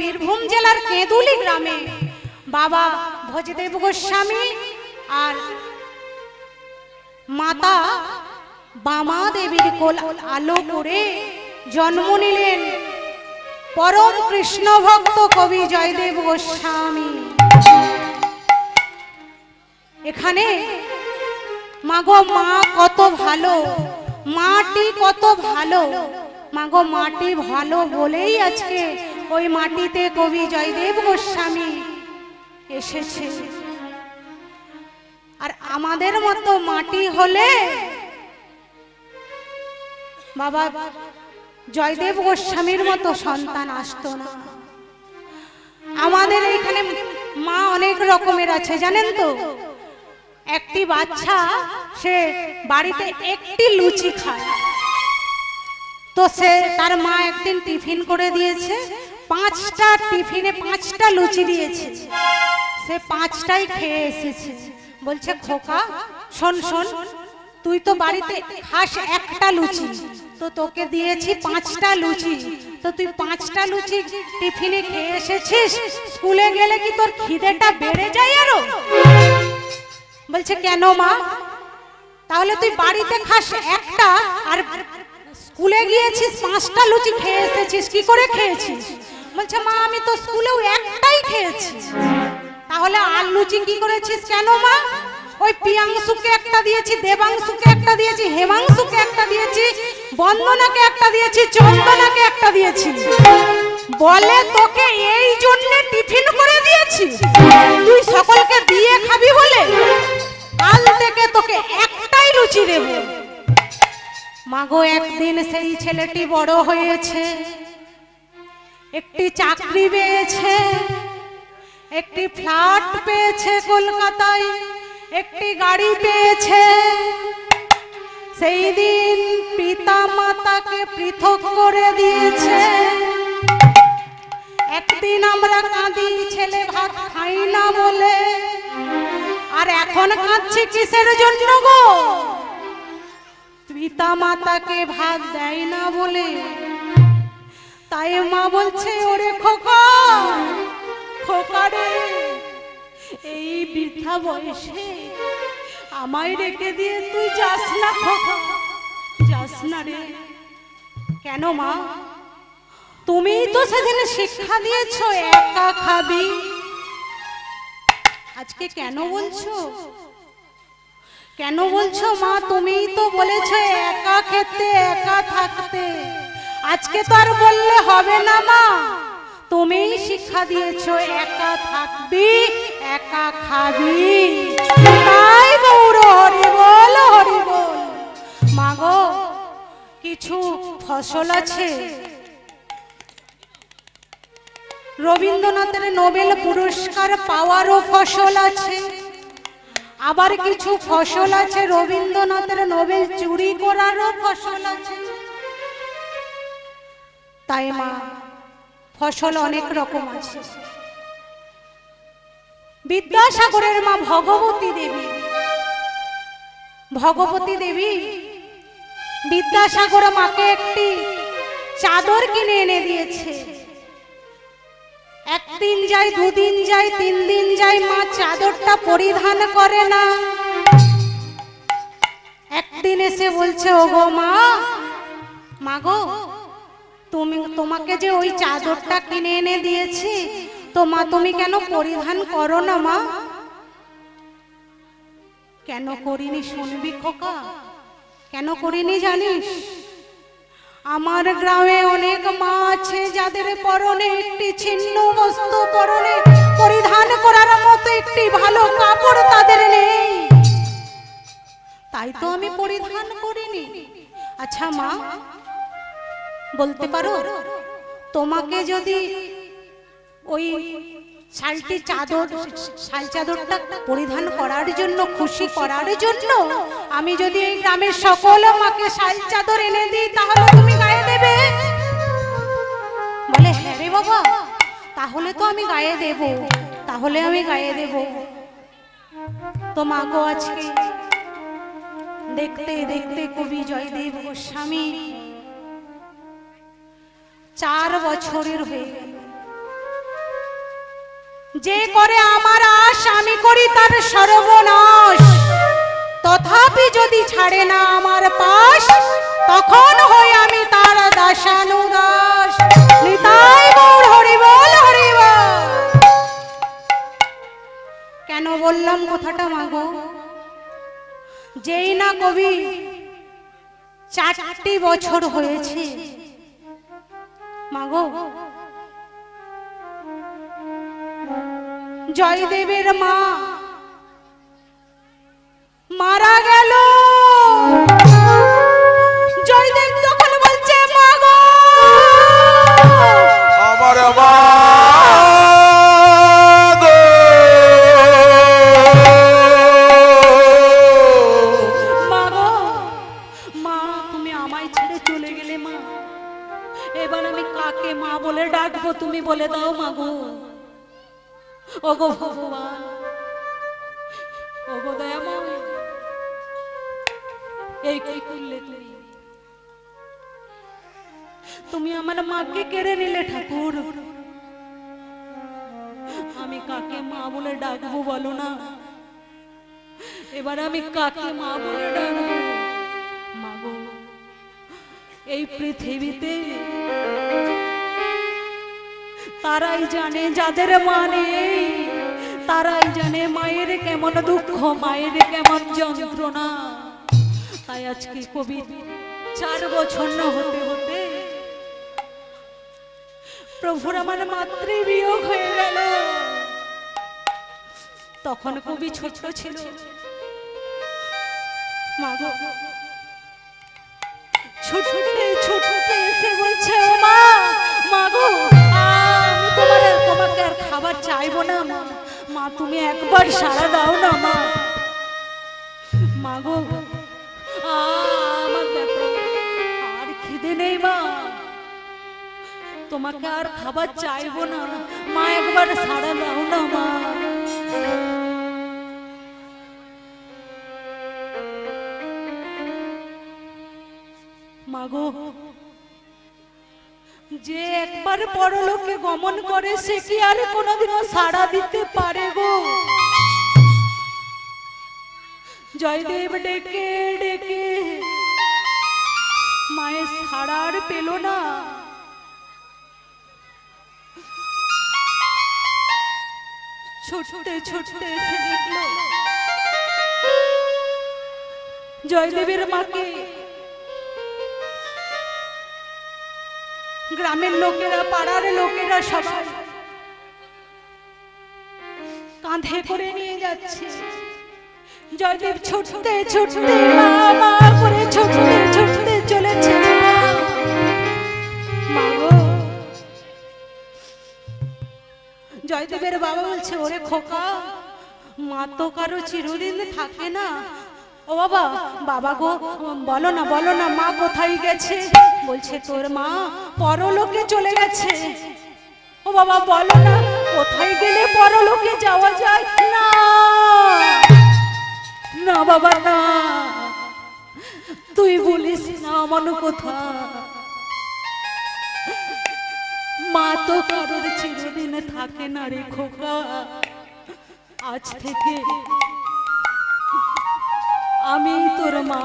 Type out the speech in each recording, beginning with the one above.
বীরভূম জেলার কেঁদুলি গ্রামে বাবা ভজদেব গোস্বামী আর মাতা বামা দেবীর কোল আলো করে জন্ম নিলেন পরম কৃষ্ণ ভক্ত কবি জয়দেব গোস্বামী। এখানে মাগো মা কত ভালো, মাটি কত ভালো, মাগো মাটি ভালো বলেই আজকে ওই মাটিতে কবি জয়দেব গোস্বামী এসেছে। আর আমাদের মতো মাটি হলে বাবা জয়দেব গোস্বামীর মতো সন্তান আসতো না। আমাদের এইখানে মা অনেক রকমের আছে জানেন তো। একটি বাচ্চা সে বাড়িতে একটি লুচি খায়, তো সে তার মা একদিন টিফিন করে দিয়েছে, 5টা টিফিনে 5টা লুচি দিয়েছে, সে 5টাই খেয়ে এসেছে। বলছে খোকা শোন শোন, তুই তো বাড়িতে খাস একটা লুচি, তো তোকে দিয়েছি 5টা লুচি, তো তুই 5টা লুচি টিফিনে খেয়ে এসেছিস, স্কুলে গেলে কি তোর খিদেটা বেড়ে যায় আরো? বলছে কেন মা? তাহলে তুই বাড়িতে খাস একটা আর স্কুলে গিয়েছিস 5টা লুচি খেয়ে এসেছিস, কি করে খেয়েছিস? বলছে মা আমি তো স্কুলেও একটাই খেয়েছি। তাহলে আর লুচি কি করেছিস কেন মা? ওই পিয়াংশুকে একটা দিয়েছি, দেবাংশুকে একটা দিয়েছি, হেমাংশুকে একটা দিয়েছি, বন্দনাকে একটা দিয়েছি, চন্দনাকে একটা দিয়েছি। বলে তোকে এই জন্য টিফিন করে দিয়েছি তুই সকলকে দিয়ে খাবি বলে, কাল থেকে তোকে একটাই লুচি দেব। মাগো একদিন সেই ছেলেটি বড় হয়েছে, একটি চাকরি পেয়েছে, একটি ফ্ল্যাট পেয়েছে কলকাতায়, একটি গাড়ি পেয়েছে। সেই দিন পিতা মাতাকে পৃথক করে দিয়েছে। একদিন আমরা কাঁদি ছেলে ভাত খাই না বলে, আর এখন কাঁদছি কিসের জন্য গো? পিতা মাতাকে ভাত দেয় না বলে। তাই মা বলছে ওরে খোকা, খোকা রে, এই বৃদ্ধা বয়সে আমায় রেখে দিয়ে তুই যাস না খোকা, যাস না রে। কেন মা? তুমি তো সেদিন শিক্ষা দিয়েছো একা খাবি, আজকে কেন বলছো? কেন বলছো মা? তুমিই তো বলেছো একা খেতে একা থাকতে, আজকে তো আর বললে হবে না মা। তুমিই শিক্ষা দিয়েছো একা থাকবি একা খাবি। তাই গৌর হরি বল হরি বল। মাগো কিছু ফসল আছে, রবীন্দ্রনাথের নোবেল পুরস্কার পাওয়ারও ফসল আছে, আবার কিছু ফসল আছে রবীন্দ্রনাথের নোবেল চুরি করারও ফসল আছে। তাই মা ফসল অনেক রকম আছে। বিদ্যাসাগরের মা ভগবতী দেবী, ভগবতী দেবী বিদ্যাসাগর মাকে একটি চাদর কিনে এনে দিয়েছে। একদিন যায়, দুদিন যায়, 3 দিন যায়, মা চাদরটা পরিধান করে না। একদিন এসে বলছে ওগো মা, মাগো তোমাকে যে ওই চাদরটা কিনে এনে দিয়েছি, তো মা তুমি কেন পরিধান করো না মা? কেন করিনি শুনবি খোকা? কেন করিনি জানিস? আমার গ্রামে অনেক মা আছে যাদের পরনে একটি ছিন্ন বস্ত্র, পরনে পরিধান করার মতো একটি ভালো কাপড় তাদের নেই, তাই তো আমি পরিধান করিনি। আচ্ছা মা বলতে পারো, তোমাকে যদি ওই শালটি চাদর, শাল চাদরটা পরিধান করার জন্য, খুশি করার জন্য আমি যদি এই গ্রামের সকল মাকে শাল চাদর এনে দিই, তাহলে তুমি গায়ে দেবে? বলে হ্যাঁ রে বাবা, তাহলে তো আমি গায়ে দেব, তাহলে আমি গায়ে দেব। তো মা গো আজকে দেখতে দেখতে কবি জয়দেব গোস্বামী 4 বছরের হয়ে গেল। যে করে আমার আশ আমি করি তার সর্বনাশ, তথাপি যদি ছাড়ে না আমার পাশ তখন হই আমি তার দাসানুদাস। নিতাই গৌর হরি বল হরি বল। কেন বললাম কথাটা মাগো? যেই না কবি 4টি বছর হয়েছে মাগো, জয়দেবের মা মারা গেল। জয়দেব তখন বলছে মাগো আমার মা তুমি বলে দাও মাগো। ওগো ভগবান, ওগো দয়াময়, এই কি করলে তুমি? তুমি আমার মাকে কেড়ে নিলে ঠাকুর। আমি কাকে মা বলে ডাকবো বলো না? এবার আমি কাকে মা বলে ডাকবো? মাগো, এই পৃথিবীতে তারাই জানে যাদের মা নেই, তারাই জানে মায়ের কেমন দুঃখ, মায়ের কেমন যন্ত্রণা। তাই আজকে কবি 4 বছর না হতে হতে প্রভুর আমার মাতৃবিয়োগ হয়ে গেল। তখন কবি ছোট ছিল। মাগো, ছুটতে ছুটতে এসে বলছে ও মা, মাগো আমি তোমাকে আর খাবার চাইবো না মা। মা তুমি একবার সাড়া দাও না মা। মাগো আমার দেখো আর খিদে নেই মা, তোমাকে আর খাবার চাইবো না মা, একবার সাড়া দাও না মা। মাগো, যে একবার পরলোকে গমন করে সে কি আর কোনোদিনও সাড়া দিতে পারে গো? জয়দেব ডেকে ডেকে মায়ের সাড়া আর পেল না। ছুটতে ছুটতে এসে দেখল জয়দেবের মাকে গ্রামের লোকেরা, পাড়ার লোকেরা সবাই কাঁধে করে নিয়ে যাচ্ছে। জয়দেব ছুটতে ছুটতে মা মা করে ছুটতে ছুটতে চলেছে। মাগো, জয়দেবের বাবা বলছে ওরে খোকা, মা তো কারো চিরদিন থাকে না। ও বাবা, বাবা গো বলো না বলো না মা কোথায় গেছে? বলছে তোর মা পরলোকে চলে গেছে। ও বাবা বলো না, কোথায় গেলে পরলোকে যাওয়া যায়? না না বাবা না, তুই বলিস না আমার কথা। মা তো কারোর চিরদিন থাকে না রে খোকা। আজ থেকে আমি তোর মা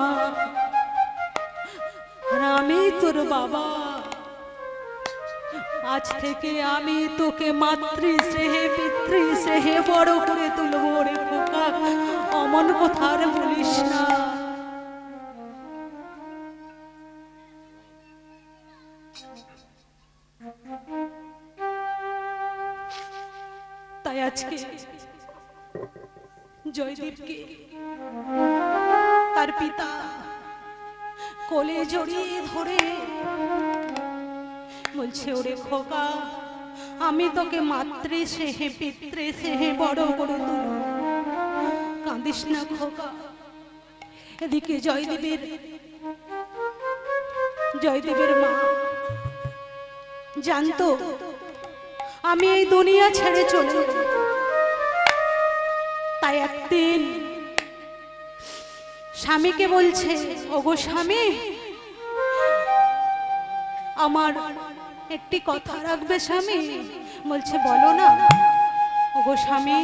আর আমি তোর বাবা। আজ থেকে আমি তোকে মাতৃ স্নেহে পিতৃ স্নেহে বড় করে তুলবো রে খোকা। অমন কথা আর বলিস না। তাই আজকে জয়দেবকে তার পিতা কোলে জড়িয়ে ধরে বলছে ওরে খোকা, আমি তোকে মাতৃ স্নেহে পিতৃ স্নেহে বড় করে তুলব, কাঁদিস না খোকা। এদিকে জয়দেবের মা জানতো আমি এই দুনিয়া ছেড়ে চলে যাব। তাই একদিন স্বামীকে বলছে ওগো স্বামী, আমার একটি কথা রাখবে স্বামী? বলছে বলো না। ওগো স্বামী,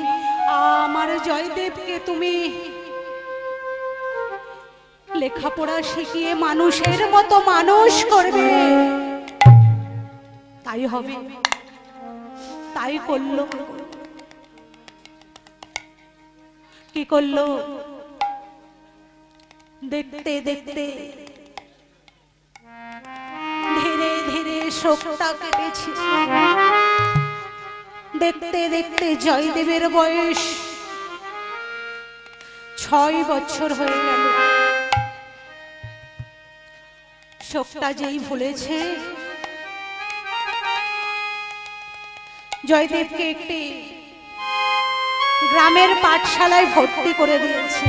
আমার জয়দেবকে তুমি লেখাপড়া শিখিয়ে মানুষের মতো মানুষ করবে। তাই হবে, তাই করলো। কি করলো? দেখতে দেখতে ধীরে ধীরে শোকটা কেটেছে। দেখতে দেখতে জয়দেবের বয়স 6 বছর হয়ে গেল। শোকটা যেই ভুলেছে, জয়দেবকে একটি গ্রামের পাঠশালায় ভর্তি করে দিয়েছে।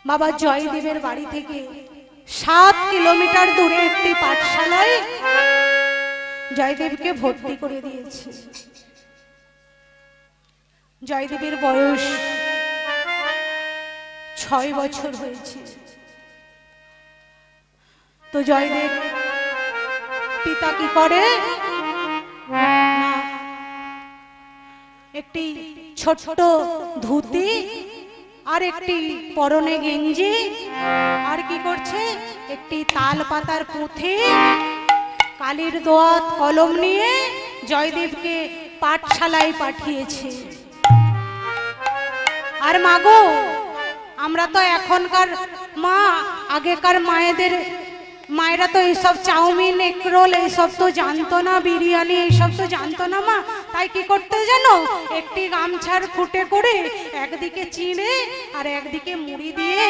বাবা জয়দেবের বাড়ি থেকে 7 কিলোমিটার দূরে একটি পাঠশালায় জয়দেবকে ভর্তি করে দিয়েছে। জয়দেবের বয়স 6 বছর হয়েছে। তো জয়দেব পিতা কি করে না, একটি ছোট ধুতি আর একটি পরনে গেঞ্জি আর কি করছে, একটি তাল পাতার পুঁথি, কালির দোয়াত কলম নিয়ে জয়দেবকে পাঠশালায় পাঠিয়েছে। আর মাগো, আমরা তো এখনকার মা, আগেকার মায়েরা তো এইসব চাউমিন, এগরোল এইসব তো জানতো না, বিরিয়ানি এইসব তো জানতো না মা। তাই কি করতে জানো, একটি গামছার খুঁটে করে একদিকে চিড়ে আর একদিকে মুড়ি দিয়ে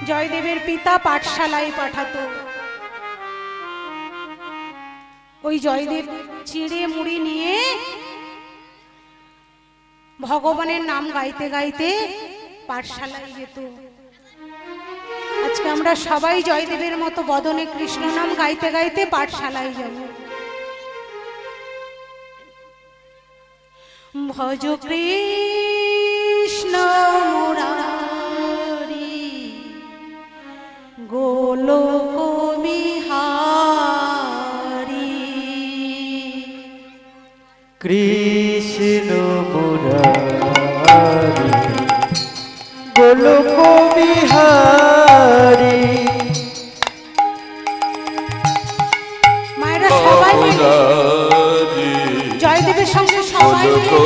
জয়দেবের পিতা পাঠশালায় পাঠাতো। ওই জয়দেব চিড়ে মুড়ি নিয়ে ভগবানের নাম গাইতে গাইতে পাঠশালায় যেত। আজকে আমরা সবাই জয়দেবের মতো বদনে কৃষ্ণ নাম গাইতে গাইতে পাঠশালায় যাব। ভজ কৃষ্ণ মুরারি গোলোক বিহারী, কৃষ্ণ মুরারি গোলোক বিহারী। মায়েরা সবাই মিলে জয়দেবের সঙ্গে সবাই মিলে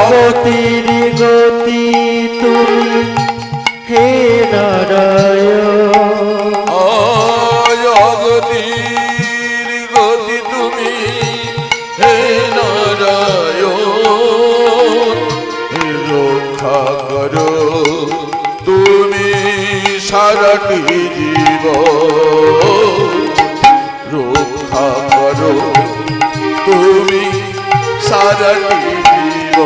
অগতির গতি তুমি হে নারায়ণ, অগতির গতি তুমি হে নারায়ণ, রক্ষা করো তুমি সারাটি জীব, রক্ষা করো তুমি সারাটি জীব।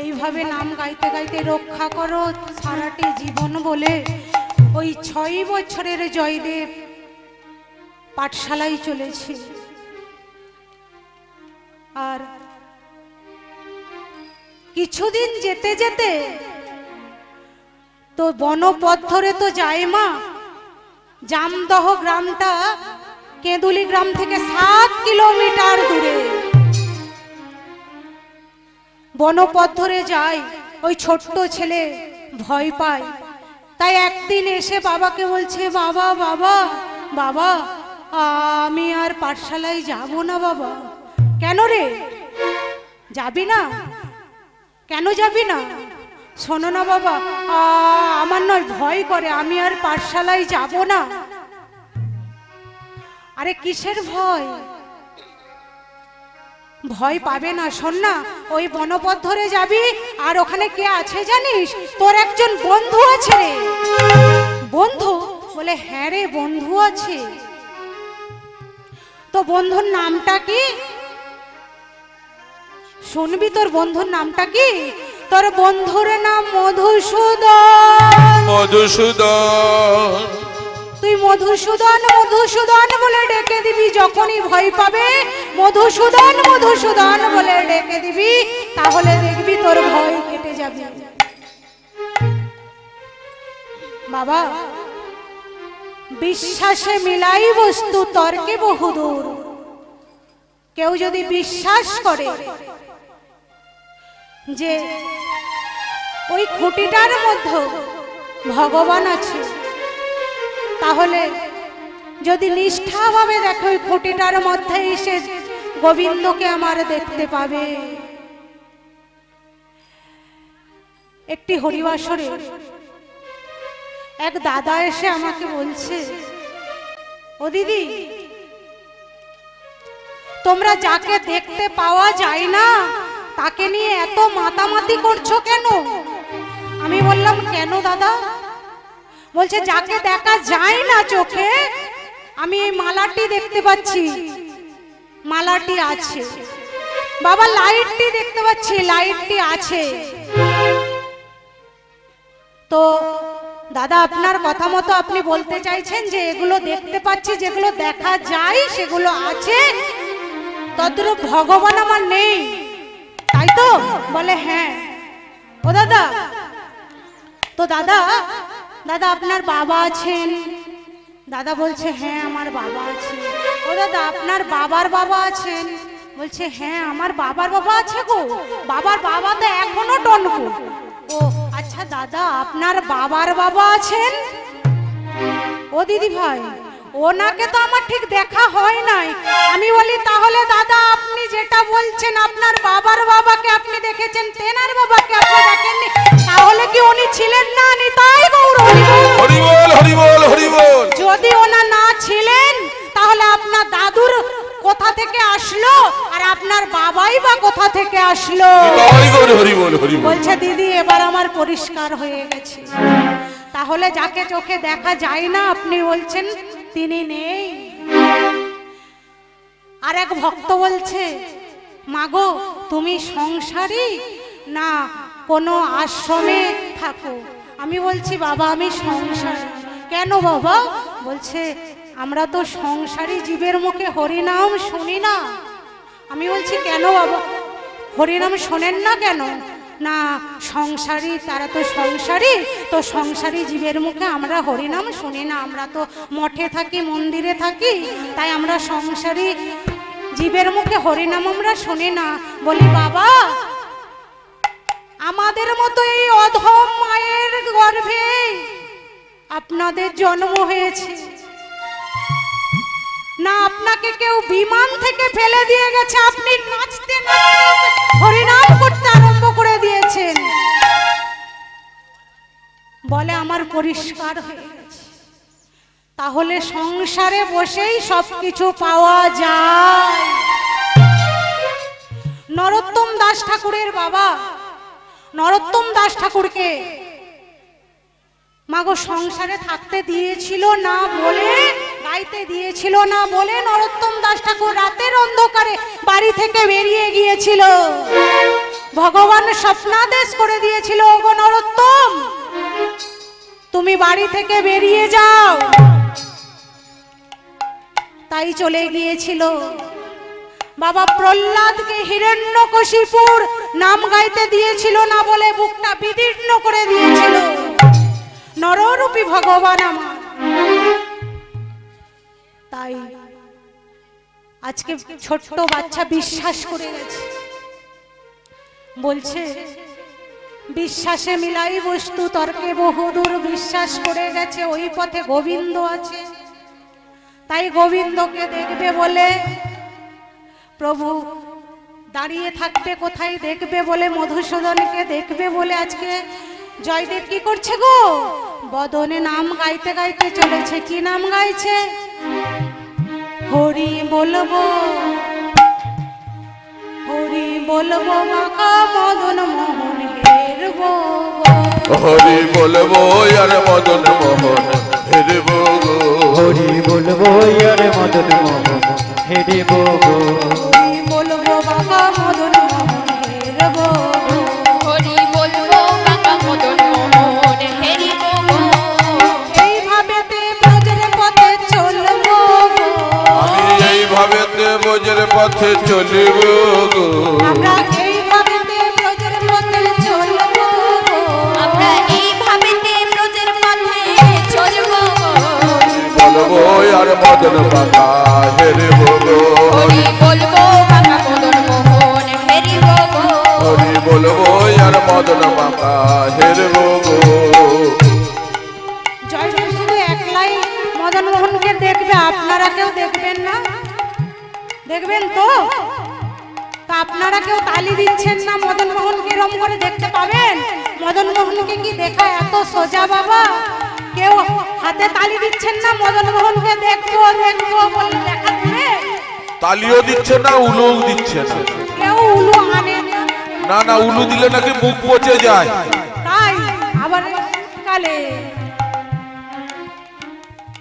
এইভাবে নাম গাইতে গাইতে রক্ষা করো সারাটি জীবন বলে ওই 6 বছরের জয়দেব পাঠশালায় চলেছে। আর কিছুদিন যেতে যেতে তো বনপথ ধরে তো যায় মা। জামদহ গ্রামটা কেঁদুলি গ্রাম থেকে 7 কিলোমিটার দূরে। বনপথ ধরে যায়, ওই ছোট্ট ছেলে ভয় পায়। তাই একদিন এসে বাবাকে বলছে, বাবা বাবা বাবা আমি আর পাঠশালায় যাব না বাবা। কেন রে, যাবি না? কেন যাবি না? শোনো না বাবা, আমার নয় ভয় করে, আমি আর পাঠশালায় যাব না। আরে কিসের ভয়? ভয় পাবে না, শোন না, ওই বনপথ ধরে যাবি, আর ওখানে কে আছে জানিস? তোর একজন বন্ধু আছে রে। বন্ধু? বলে হ্যাঁ রে, বন্ধু আছে। তো বন্ধুর নামটা কি শুনবি? তোর বন্ধুর নামটা কি? তোর বন্ধুর নাম মধুসূদন। মধুসূদন। তুই মধুসূদন মধুসূদন বলে ডেকে দিবি। যখনই ভয় পাবে মধুসূদন মধুসূদন বলে ডেকে দিবি, তাহলে দেখবি তোর ভয় কেটে যাবে। বাবা, বিশ্বাসে মিলাই বস্তু তর্কে বহুদূর। কেউ যদি বিশ্বাস করে যে ওই খুঁটিটার মধ্যে ভগবান আছে, তাহলে যদি নিষ্ঠাভাবে দেখো ওই খুঁটিটার মধ্যেই সে গোবিন্দকে আমার দেখতে পাবে। একটি হরিবাসরে এক দাদা এসে আমাকে বলছে, ও দিদি, তোমরা যাকে দেখতে পাওয়া যায় না তাকে নিয়ে এত মাতামাতি করছো কেন? আমি বললাম, কেন দাদা? বলছে, যাকে দেখা যায় না চোখে, আমি এই মালাটি দেখতে পাচ্ছি, মালাটি আছে। বাবা, লাইটটি দেখতে পাচ্ছি, লাইটটি আছে। তো দাদা, আপনার কথা মতো আপনি বলতে চাইছেন যে এগুলো দেখতে পাচ্ছি, যেগুলো দেখা যায় সেগুলো আছে, তদ্রূপ ভগবান আমার নেই, তাই তো? বলে হ্যাঁ। ও দাদা, তো দাদা দাদা আপনার বাবা আছেন? দাদা বলছে, হ্যাঁ আমার বাবা আছে। ও দাদা, আপনার বাবার বাবা আছেন? বলছে, হ্যাঁ আমার বাবার বাবা আছে গো। বাবার বাবা তো এখনো টনকো। ও আচ্ছা দাদা, আপনার বাবার বাবা আছেন? ও দিদি ভাই, ওনাকে তো আমার ঠিক দেখা হয় নাই। আমি বলি, তাহলে দাদা আপনি যেটা বলছেন আপনার বাবার বাবাকে আপনি দেখেছেন, তেনার বাবাকে আপনি দেখেননি, তাহলে কি উনি ছিলেন না? নিতাই গৌর হরি বল হরি বল হরি বল। যদি ওনা না ছিলেন তাহলে আপনার দাদুর কোথা থেকে আসলো, আর আপনার বাবাই বা কোথা থেকে আসলো? বলছে, দিদি এবার আমার পরিষ্কার হয়ে গেছে। তাহলে যাকে চোখে দেখা যায় না আপনি বলছেন তিনি নেই। আর এক ভক্ত বলছে, মাগো তুমি সংসারী না কোনো আশ্রমে থাকো? আমি বলছি, বাবা আমি সংসারী। কেন বাবা? বলছে, আমরা তো সংসারী জীবের মুখে হরিনাম শুনি না। আমি বলছি, কেন বাবা হরিনাম শোনেন না কেন? না সংসারী, তারা তো সংসারী, তো সংসারী জীবের মুখে আমরা হরিনাম শুনি না। আমরা তো মঠে থাকি, মন্দিরে থাকি, তাই আমরা সংসারী জীবের মুখে হরিনাম আমরা শুনি না। বলি, বাবা আমাদের মতো এই অধম মায়ের গর্ভে আপনাদের জন্ম হয়েছে না, আপনাকে কেউ বিমান থেকে ফেলে দিয়ে গেছে, আপনি নাচতে নাচতে হরিনাম করতে আরম্ভ করে দিয়েছেন। বলে, আমার পরিষ্কার হয়ে গেছে। তাহলে সংসারে বসেই সবকিছু পাওয়া যায়। নরোত্তম দাস ঠাকুরের বাবা নরোত্তম দাস ঠাকুরকে মাগো সংসারে থাকতে দিয়েছিল না বলে, গাইতে দিয়েছিল না বলে নরোত্তম দাস ঠাকুর রাতের অন্ধকারে বাড়ি থেকে বেরিয়ে গিয়েছিল। ভগবান স্বপ্নাদেশ করে দিয়েছিল, ওগো নরোত্তম তুমি বাড়ি থেকে বেরিয়ে যাও। তাই চলে গিয়েছিল। বাবা প্রহ্লাদকে হিরণ্যকশিপুর নাম গাইতে দিয়েছিল না বলে বুকটা বিদীর্ণ করে দিয়েছিল নররূপী ভগবান আমার। তাই আজকে ছোট্ট বাচ্চা বিশ্বাস করে গেছে, বলছে বিশ্বাসে মিলাই বস্তু তর্কে বহুদূর, বিশ্বাস করে গেছে ওই পথে গোবিন্দ আছে। তাই গোবিন্দকে দেখবে বলে প্রভু দাঁড়িয়ে থাকবে কোথায় দেখবে বলে, মধুসূদনকে দেখবে বলে আজকে জয়দেব কি করছে গো, বদনে নাম গাইতে গাইতে চলেছে। কি নাম গাইছে? হরি বলবো, হরি বলবো মাকা মদন মোহন হেরবো, হরি বলবো আর মদন মোহন হেরবো, হরি বলবো আর মদন মোহন হেরবো, হরি বলবো মাকা মদন মোহন হেরবো, হরি বলবো বাঁকা মদন মোহন হেরিবো। এইভাবেতে ব্রজের পথে চলবো, আমি এইভাবেতে ব্রজের পথে চলিব গো, আমরা এইভাবেতে ব্রজের পথে চলবো, আমরা এইভাবেতে ব্রজের পথে চলবো। বলবো আর মদন বাঁকা হেরবো গো, হরি বলবো বাঁকা মদন মোহন হেরিবো। হরি বলবো আর মদন বাঁকা হেরবো গো। জয়দেব শুধু একলাই মদন মোহনকে দেখবে, আপনারা কেউ দেখবেন না? দেখবেন তো? তা আপনারা কেউ তালি দিচ্ছেন না মদন মোহনকে এরম করে দেখতে পাবেন? মদন মোহনকে কি দেখা এত সোজা বাবা? কেউ হাতে তালি দিচ্ছেন না মদন মোহনকে দেখবো দেখবো বলে দেখাচ্ছে? তালিও দিচ্ছে না, উলুও দিচ্ছে না। কেউ উলু আনে না। না না, উলু দিলে নাকি মুখ পচে যায়। তাই আবার কালে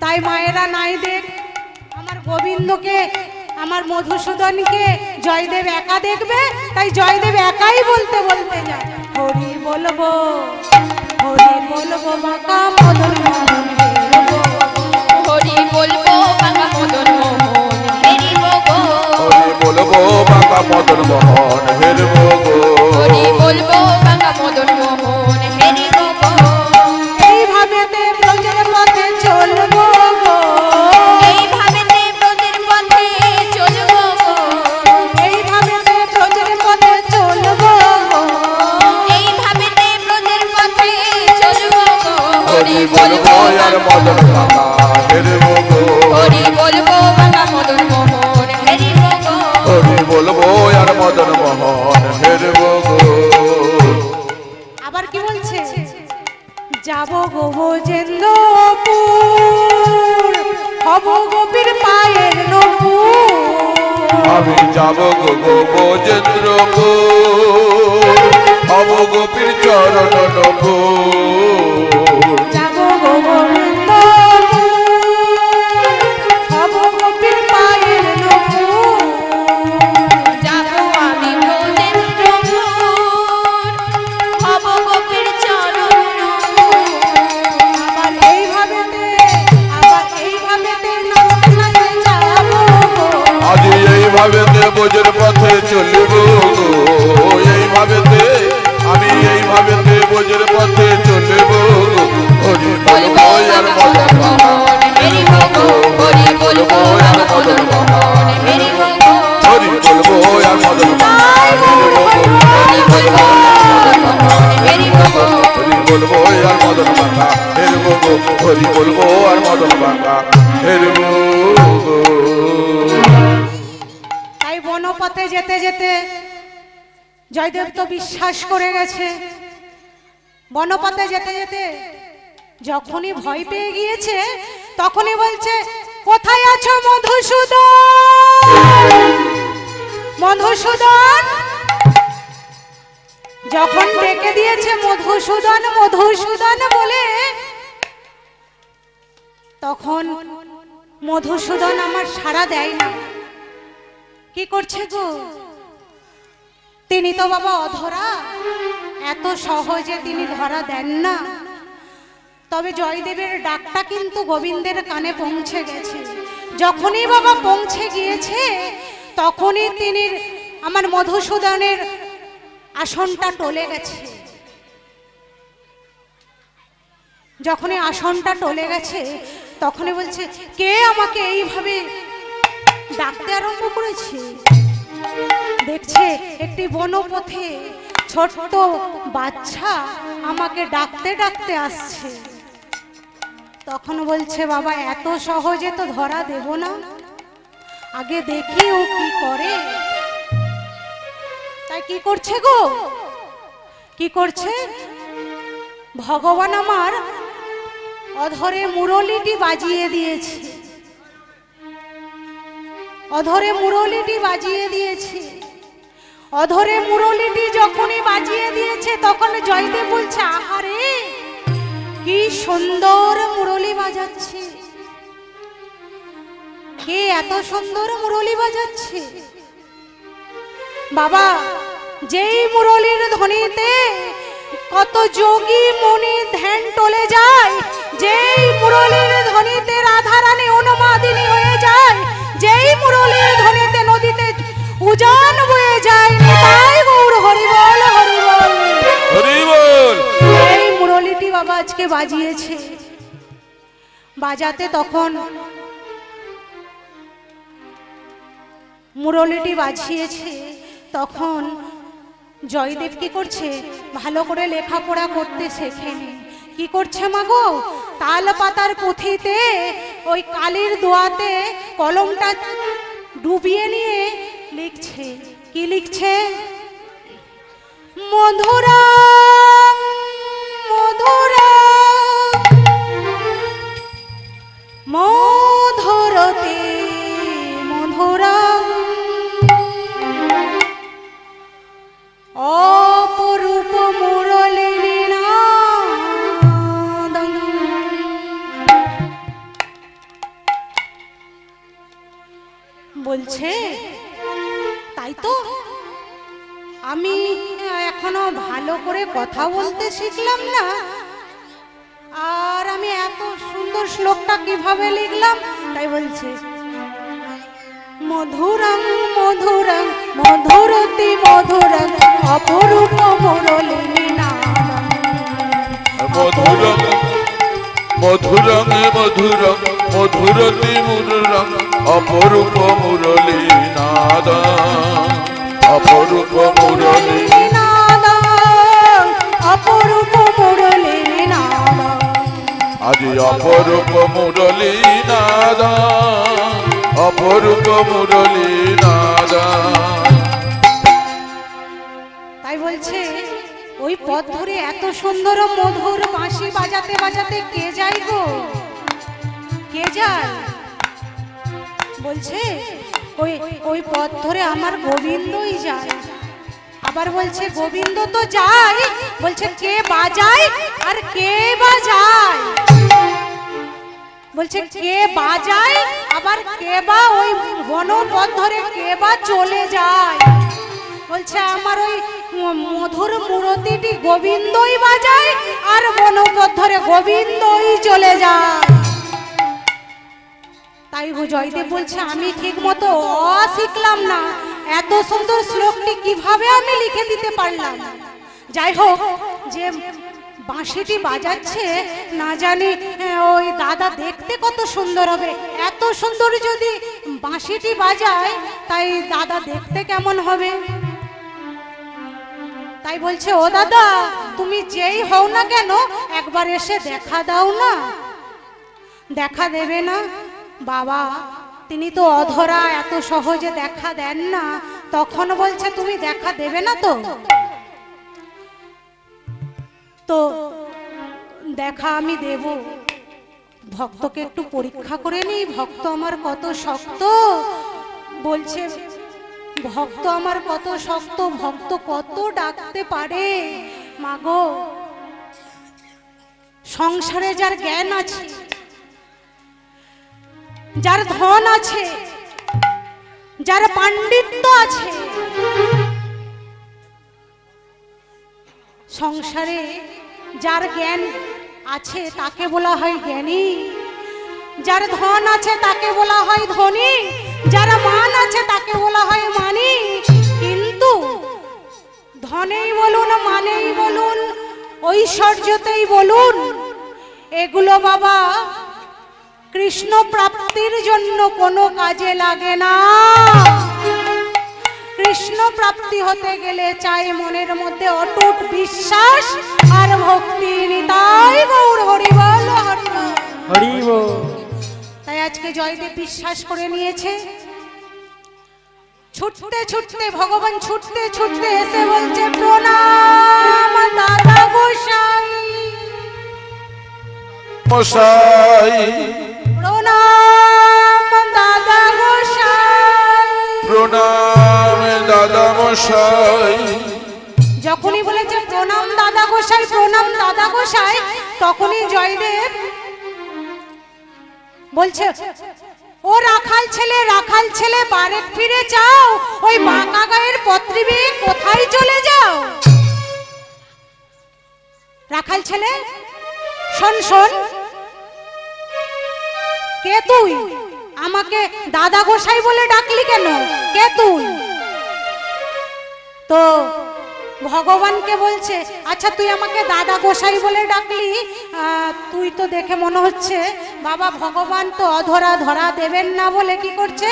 তাই মায়েরা নাই দেখ, আমার গোবিন্দকে আমার মধুসূদনকে জয়দেব একা দেখবে, তাই জয়দেব একাই বলতে বলতে যায় হরি বলবো, হরি বলবো বাঁকা মদন মোহন হেরবো, হরি বলবো বাঁকা মদন মোহন হেরিবো। হরি বলবো বাঁকা মদন মোহন হেরবো গো, হরি বলবো বাঁকা মদন মোহন হেরিবো। এইভাবেতে ব্রজের পথে চলবো গো, এইভাবেতে ব্রজের পথে চলবো। এইভাবেতে ব্রজের পথে চলবো গো, এইভাবেতে ব্রজের পথে চলবো। হরি বলবো আর মদন বাঁকা হেরবো গো, হরি বলবো বাঁকা মদন মোহন হেরিবো। হরি বলবো আর মদন মোহন হেরবো গো। আবার কি বলছে? যাব গো গজেন্দ্রপুর, হব গোপীর পায়ের নপুর, আমি যাব গো গজেন্দ্রপুর, হব গোপীর চরণ নপুর, যাব গো গোবিন্দপুর, হব গোপীর পায়ের নপুর, যাবো আমি ব্রজেন্দ্রপুর, হব গোপীর চরণ। আবার এইভাবেতে নাচতে নাচতে যাব গো, আজ এইভাবেতে ব্রজের পথে চলিব গো, এইভাবেতে আমি এইভাবেতে ব্রজের পথে চলিব গো, হরি বলবো আর মদন বাঁকা হেরবো গো, হরি বলবো আর মদন মোহন হেরিবো। হরি বলবো আর মদন বাঁকা হেরবো গো, হরি বলবো মদন মোহন হেরিবো। হরি বলবো আর মদন বাঁকা হেরবো গো, হরি বলবো আর মদন বাঁকা হেরবো গো। তাই বনপথে যেতে যেতে জয়দেব তো বিশ্বাস করে গেছে, বনপথে যেতে যেতে যখনই ভয় পেয়ে গিয়েছে তখনই বলছে কোথায় আছো মধুসূদন, মধুসূদন। যখন ডেকে দিয়েছে মধুসূদন মধুসূদন বলে, তখন মধুসূদন আমার সাড়া দেয় না। কি করছে গো? তিনি তো বাবা অধরা, এত সহজে তিনি ধরা দেন না। তবে জয়দেবের ডাকটা কিন্তু গোবিন্দের কানে পৌঁছে গেছে। যখনই বাবা পৌঁছে গিয়েছে তখনই তিনি আমার মধুসূদনের আসনটা টলে গেছে। যখনই আসনটা টলে গেছে তখনই বলছে, কে আমাকে এইভাবে ডাকতে আরম্ভ করেছে? দেখছে একটি বনপথে ছোট্ট বাচ্চা আমাকে ডাকতে ডাকতে আসছে। তখন বলছে, বাবা এত সহজে তো ধরা দেব না, আগে দেখি ও কি করে। তাই কি করছে গো, কি করছে? ভগবান আমার অধরে মুরলিটি বাজিয়ে দিয়েছে, অধরে মুরলিটি বাজিয়ে দিয়েছে। অধরে মুরলিটি যখনই বাজিয়ে দিয়েছে তখন জয়দেব বলছে, আহারে কি সুন্দর মুরলি বাজাচ্ছে, কে এত সুন্দর মুরলি বাজাচ্ছে? বাবা, যেই মুরলির ধ্বনিতে কত যোগী মুনি ধ্যান টলে যায়, যেই মুরলির ধ্বনিতে রাধারানী উন্মাদিনী হয়ে যায়, যেই মুরলির ধ্বনিতে নদীতে উজান বয়ে যায়, নিতাই গৌর হরি বল হরি বল হরি বল। এই মুরলিটি বাবা আজকে বাজিয়েছে। বাজাতে তখন মুরলিটি বাজিয়েছে, তখন জয়দেব কি করছে? ভালো করে লেখাপড়া করতে শেখেনি। কি করছে মাগো? তাল পাতার পুঁথিতে ওই কালির দোয়াতে কলমটা ডুবিয়ে নিয়ে লিখছে। কি লিখছে? মধুরা মধুরা মধুরতে মধুরা অপরূপ মুরলী নাদম। বলছে তাই তো, আমি এখনো ভালো করে কথা বলতে শিখলাম না, আর আমি এত সুন্দর শ্লোকটা কিভাবে লিখলাম? তাই বলছে, মধুরং মধুরং মধুরতি মধুরং অপরূপ মুরলী নাদম। মধুরং মধুরং মধুরং মধুরতি মধুরং অপরূপ মুরলী নাদম। অপরূপ মুরলী নাদম, অপরূপ মুরলী নাদম। আজি অপরূপ মুরলী নাদম, অপরূপ মুরলী নাদম। তাই বলছে, ওই পথ ধরে এত সুন্দর মধুর বাঁশি বাজাতে বাজাতে কে যায় গো, কে যায়? বলছে ওই ওই পথ ধরে আমার গোবিন্দই যায়। আবার বলছে গোবিন্দ তো যায়, বলছে কে বাজায় আর কে বাজায়? বলছে কে বাজায় আবার কে বা ওই বনপথ ধরে কে বা চলে যায়। বলছে আমার ওই মধুর মূরতিটি গোবিন্দই বাজায় আর বনপথ ধরে গোবিন্দই চলে যায়। তাই জয়দেব বলছে, আমি ঠিক মতো শিখলাম না, এত সুন্দর শ্লোকটি কিভাবে আমি লিখে দিতে পারলাম? যাই হোক, যে বাঁশিটি বাজাচ্ছে না জানি ওই দাদা দেখতে কত সুন্দর হবে, এত সুন্দর যদি বাঁশিটি বাজায় তাই দাদা দেখতে কেমন হবে? তাই বলছে, ও দাদা তুমি যেই হও না কেন একবার এসে দেখা দাও না। দেখা দেবে না? বাবা তিনি তো অধরা, এত সহজে দেখা দেন না। তখন বলছে তুমি দেখা দেবে না তো? তো দেখা আমি দেব, ভক্তকে একটু পরীক্ষা করে নিই, ভক্ত আমার কত শক্ত। বলছে ভক্ত আমার কত শক্ত, ভক্ত কত ডাকতে পারে। মাগো সংসারে যার জ্ঞান আছে, যার ধন আছে, যার পাণ্ডিত্য আছে, সংসারে যার জ্ঞান আছে তাকে বলা হয় জ্ঞানী, যার ধন আছে তাকে বলা হয় ধনী, যারা মান আছে তাকে বলা হয় মানি, কিন্তু ধনেই বলুন, মানেই বলুন, ঐশ্বর্যতেই বলুন, এগুলো বাবা কৃষ্ণ প্রাপ্তির জন্য কোনো কাজে লাগে না। কৃষ্ণ প্রাপ্তি হতে গেলে চাই মনের মধ্যে অটুট বিশ্বাস আর ভক্তি। নিতাই গৌর হরি বল, হরি বল। হরি বল। তাই আজকে জয়দেব বিশ্বাস করে নিয়েছে। ছুটতে ছুটতে ভগবান ছুটতে ছুটতে এসে বলছে প্রণাম দাদা গোসাই, মশাই প্রণাম দাদা গোসাই, প্রণাম দাদা মশাই। যখনই বলেছে প্রণাম দাদা গোসাই, প্রণাম দাদা গোসাই, তখনই জয়দেব বলছে ও রাখাল ছেলে, রাখাল ছেলে বারেক ফিরে যাও, ওই বাঁকা গায়ের পত্রী বেয়ে কোথায় চলে যাও। রাখাল ছেলে শোন শোন, কে তুই? আমাকে দাদা গোসাই বলে ডাকলি কেন? কে তুই? তো ভগবানকে বলছে আচ্ছা তুই আমাকে দাদা গোসাই বলে ডাকলি, তুই তো দেখে মনে হচ্ছে বাবা ভগবান তো অধরা ধরা দেবেন না বলে কি করছে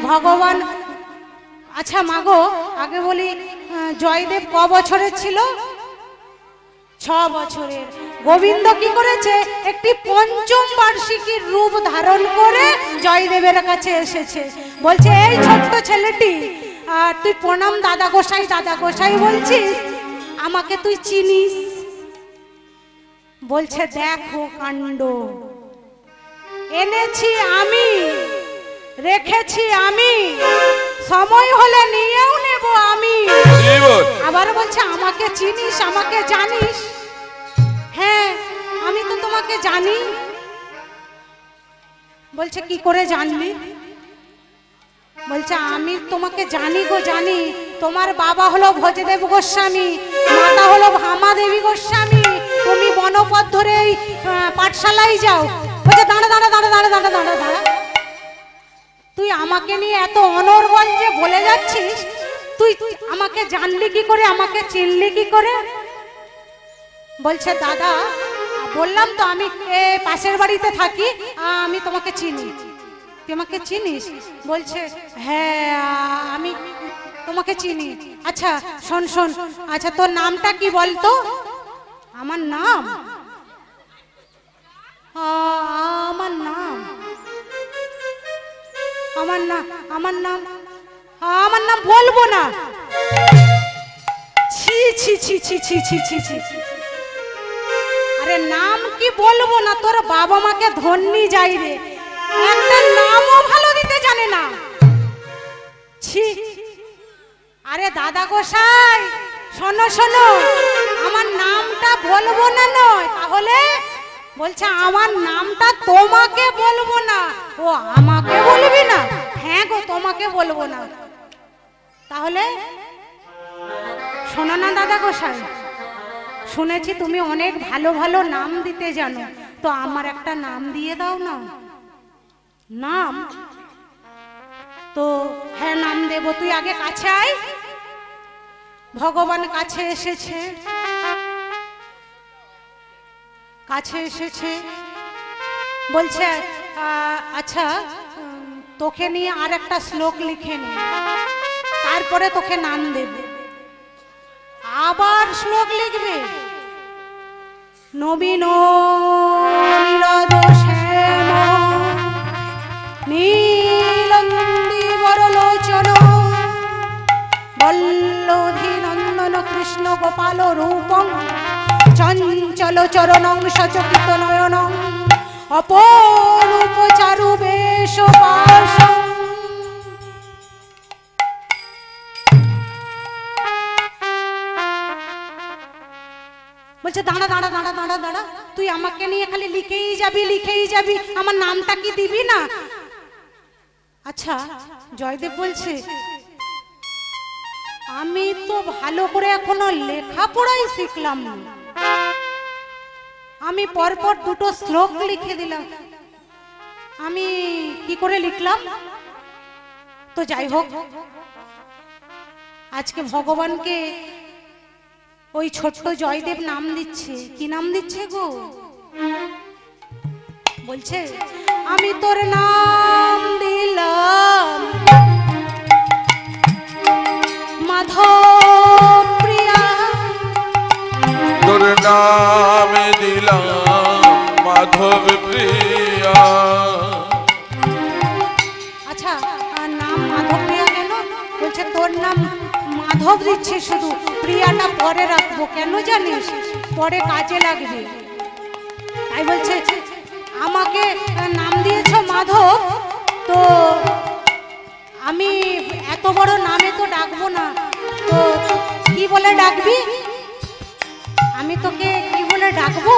ভগবান। আচ্ছা মাগো আগে বলি জয়দেব ক বছরের ছিল? 6 বছরের। গোবিন্দ কি করেছে? একটি পঞ্চম বার্ষিকীর রূপ ধারণ করে জয়দেবের কাছে এসেছে। বলছে এই ছোট্ট ছেলেটি, আর তুই প্রণাম দাদা গোসাই, দাদা গোসাই বলছিস, আমাকে তুই চিনিস? বলছে দেখো কাণ্ড, এনেছি আমি, রেখেছি আমি, সময় হলে নিয়েও নেব আমি। আবার বলছে আমাকে চিনিস, আমাকে জানিস? হ্যাঁ আমি তো তোমাকে জানি। বলছে কি করে জানলি? বলছে আমি তোমাকে জানি গো জানি, তোমার বাবা হলো ভজদেব গোস্বামী, মাতা হলো ভামা দেবী গোস্বামী, তুমি বনপথ ধরে পাঠশালায় যাও। বলছে দাঁড়া দাঁড়া দাঁড়া দাঁড়া দাঁড়া দাঁড়া দাঁড়া, তুই আমাকে নিয়ে এত অনর্গল যে বলে যাচ্ছিস, তুই আমাকে জানলি কি করে, আমাকে চিনলি কি করে? বলছে দাদা বললাম তো আমি পাশের বাড়িতে থাকি, আমি তোমাকে চিনি। তুই আমাকে চিনিস? বলছে হ্যাঁ আমি তোমাকে চিনি। আচ্ছা শোন শোন, আচ্ছা তোর নামটা কি বলতো? আমার নাম? আমার নাম আমার নাম আমার নাম আমার নাম বলবো না। ছি ছি ছি ছি ছি ছি ছি ছি। আরে নাম কি বলবো না? তোর বাবা মাকে ধন্যি যাই রে, একটা নামও ভালো দিতে জানে না। ছি। আরে দাদা গোসাই শোনো শোনো, আমার নামটা বলবো না নয়, তাহলে বলছে আমার নামটা তোমাকে বলবো না। ও আমাকে বলবি না? হ্যাঁ গো তোমাকে বলবো না। তাহলে শোনো না দাদা গোসাই, শুনেছি তুমি অনেক ভালো ভালো নাম দিতে জানো, তো আমার একটা নাম দিয়ে দাও না। নাম? তো হ্যাঁ নাম দেব, তুই আগে কাছে আয়। ভগবান কাছে এসেছে, কাছে এসেছে, বলছে আচ্ছা তোকে নিয়ে আর একটা শ্লোক লিখে নে, তারপরে তোকে নাম দেব। আবার শ্লোক লিখবে? নবীন নীরদ শ্যাম নীলন্দি বরলোচন বল্লধি নন্দন কৃষ্ণ গোপাল রূপং চঞ্চল চরণং সচকিত নয়নং অপরূপ চারু বেশ পাশং। বলছে দাঁড়া দাঁড়া দাঁড়া দাঁড়া দাঁড়া, তুই আমাকে নিয়ে খালি লিখেই যাবি লিখেই যাবি, আমার নামটা কি দিবি না? আচ্ছা জয়দেব বলছে আমি তো ভালো করে এখনো লেখাপড়াই শিখলাম না, আমি পরপর দুটো শ্লোক লিখে দিলাম, আমি কি করে লিখলাম? তো যাই হোক, আজকে ভগবানকে ওই ছোট্ট জয়দেব নাম দিচ্ছে। কি নাম দিচ্ছে গো? বলছে আমি তোর নাম দিলাম মাধব প্রিয়া, তোর নামে দিলাম মাধব প্রিয়া। আচ্ছা, আর নাম মাধব প্রিয়া কেন? বলছে তোর নাম মাধব দিচ্ছে, শুধু প্রিয়াটা পরে রাখবো। কেন জানিস? পরে কাজে লাগবে। তাই বলছে আমাকে নাম দিয়েছো মাধব, তো আমি এত বড় নামে তো ডাকবো না, তো কি বলে ডাকবি? আমি তোকে কি বলে ডাকবো?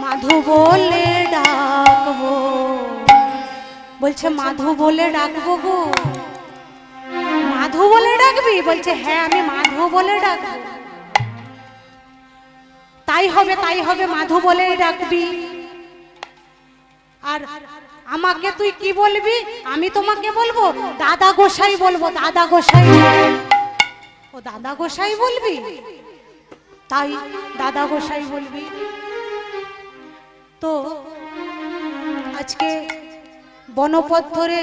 মাধু বলে ডাকবো। বলছে মাধু বলে ডাকবো গো। মাধু বলে ডাকবি? বলছে হ্যাঁ, আমি মাধু বলে ডাকবো। তাই হবে, তাই হবে, মাধু বলে ডাকবি। আর আমাকে তুই কি বলবি? আমি তোমাকে বলবো দাদা গোসাই বলবো, দাদা গোসাই। ও দাদা গোসাই বলবি? তাই দাদা গোসাই বলবি। তো আজকে বনপথ ধরে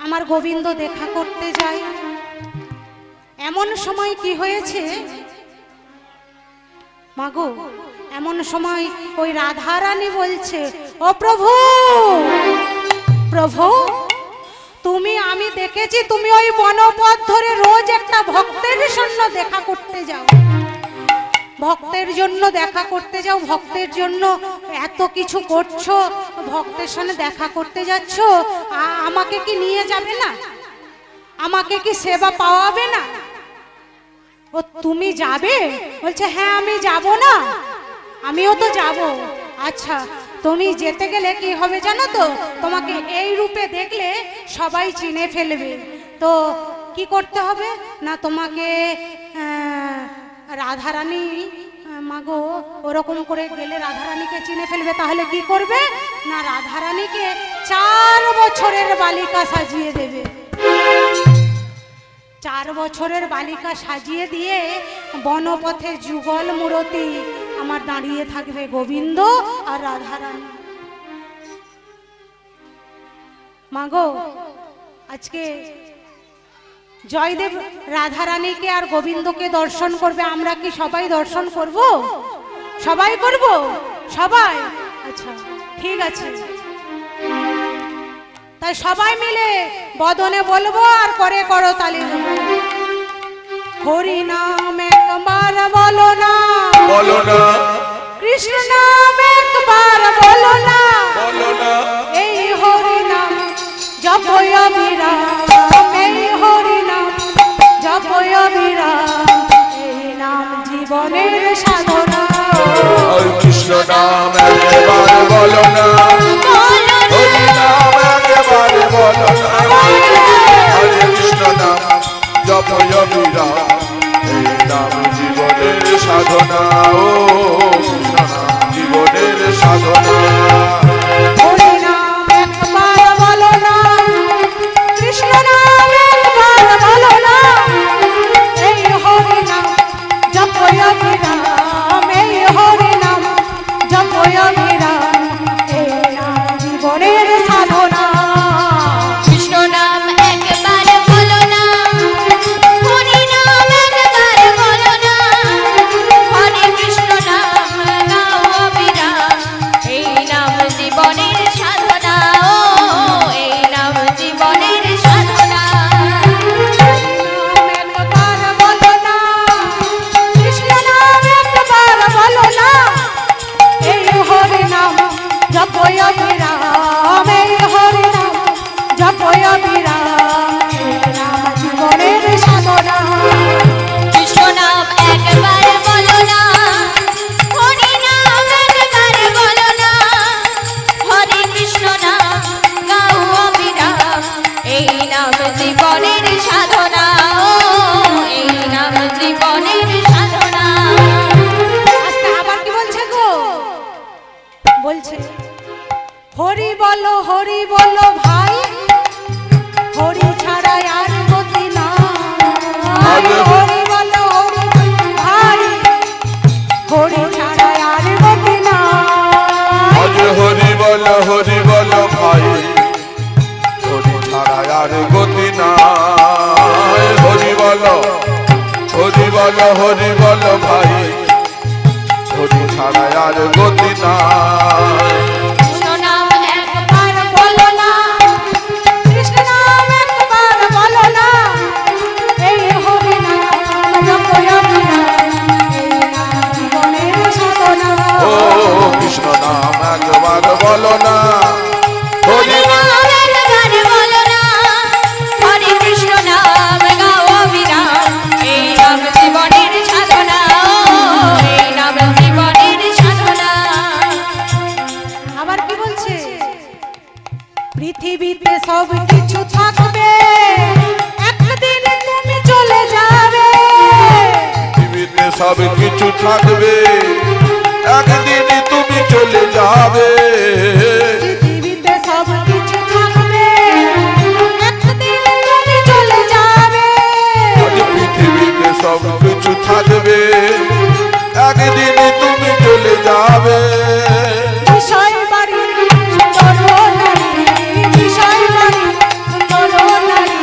আমার গোবিন্দ দেখা করতে যায়। এমন সময় কি হয়েছে মাগো, এমন সময় ওই রাধা রানী বলছে ও প্রভু, প্রভু তুমি, আমি দেখেছি তুমি ওই বনপথ ধরে রোজ একটা ভক্তের জন্য দেখা করতে যাও, ভক্তের জন্য দেখা করতে যাও, ভক্তের জন্য এত কিছু করছো, ভক্তের সঙ্গে দেখা করতে যাচ্ছ, আমাকে কি নিয়ে যাবে না? আমাকে কি সেবা পাওয়াবে না? ও তুমি যাবে? বলছে হ্যাঁ আমি যাব না, আমিও তো যাব। আচ্ছা, তুমি যেতে গেলে কি হবে জানো তো? তোমাকে এই রূপে দেখলে সবাই চিনে ফেলবে। তো কি করতে হবে না, তোমাকে রাধারানী, মাগো ওরকম করে গেলে রাধারানীকে চিনে ফেলবে। তাহলে কি করবে না, রাধারানীকে 4 বছরের বালিকা সাজিয়ে দেবে। 4 বছরের বালিকা সাজিয়ে দিয়ে বনপথে যুগল মূরতি আমার দাঁড়িয়ে থাকবে গোবিন্দ আর রাধারানী। মাগো আজকে জয়দেব রাধারানীকে আর গোবিন্দকে দর্শন করবে। আমরা কি সবাই দর্শন করব? সবাই করব? সবাই? আচ্ছা ঠিক আছে, তাই সবাই মিলে বদনে বলবো আর করে করতালি দেবো। হরি নাম একবার বলো না, বলো না, কৃষ্ণ নাম একবার বলো না, বলো না, এই হরি নাম জপয় বিরাম, এই হরি নাম জপয় বিরাম, এই নাম জীবনের সাধনা। হরে কৃষ্ণ নাম একবার বলো না, হরি নাম একবার বলো না, হরে কৃষ্ণ নাম জপয় বিরাম, এই নাম জীবনের সাধনা। ও কৃষ্ণ নাম জীবনের সাধনা। হরি নাম একবার বলো না, কৃষ্ণ নাম একবার বলো না, এই হরি নাম জপয় বিরাম, এই হরি নাম জপয় বিরাম, এই নাম জীবনের সাধনা। কৃষ্ণ নাম একবার বলো না, হরি নাম একবার বলো না, হরে কৃষ্ণ নাম গাও অবিরাম, এই নাম জীবনের সাধনা। ও এই নাম জীবনের সাধনা। নাম একবার বলো না, কৃষ্ণ নাম হরি বল ভাই হরি ছাড়া আর গতি নাই হরি বল ভাই হরি ছাড়া আর গতি নাই কৃষ্ণ নাম একবার বলো না, কৃষ্ণ নাম একবার বলো না, এই হরি নাম জপো না, এই নাম জীবনের সাধনা। ও কৃষ্ণ নাম একবার বলো না হরি নাম একবার বলো না, হরে কৃষ্ণ নাম গাও অবিরাম, এই নাম জীবনের সাধনা, এই নাম জীবনের সাধনা। আবার কি বলছে? পৃথিবীতে সব কিছু থাকবে, একদিন তুমি চলে যাবে। পৃথিবীতে সব কিছু থাকবে একদিন তুমি চলে যাবে পৃথিবীতে সব কিছু থাকবে, একদিন তুমি চলে যাবে। আজ পৃথিবীতে সব কিছু থাকবে একদিন তুমি চলে যাবে বিষয় বাড়ি সুন্দর নারী, বিষয় বাড়ি সুন্দর নারী,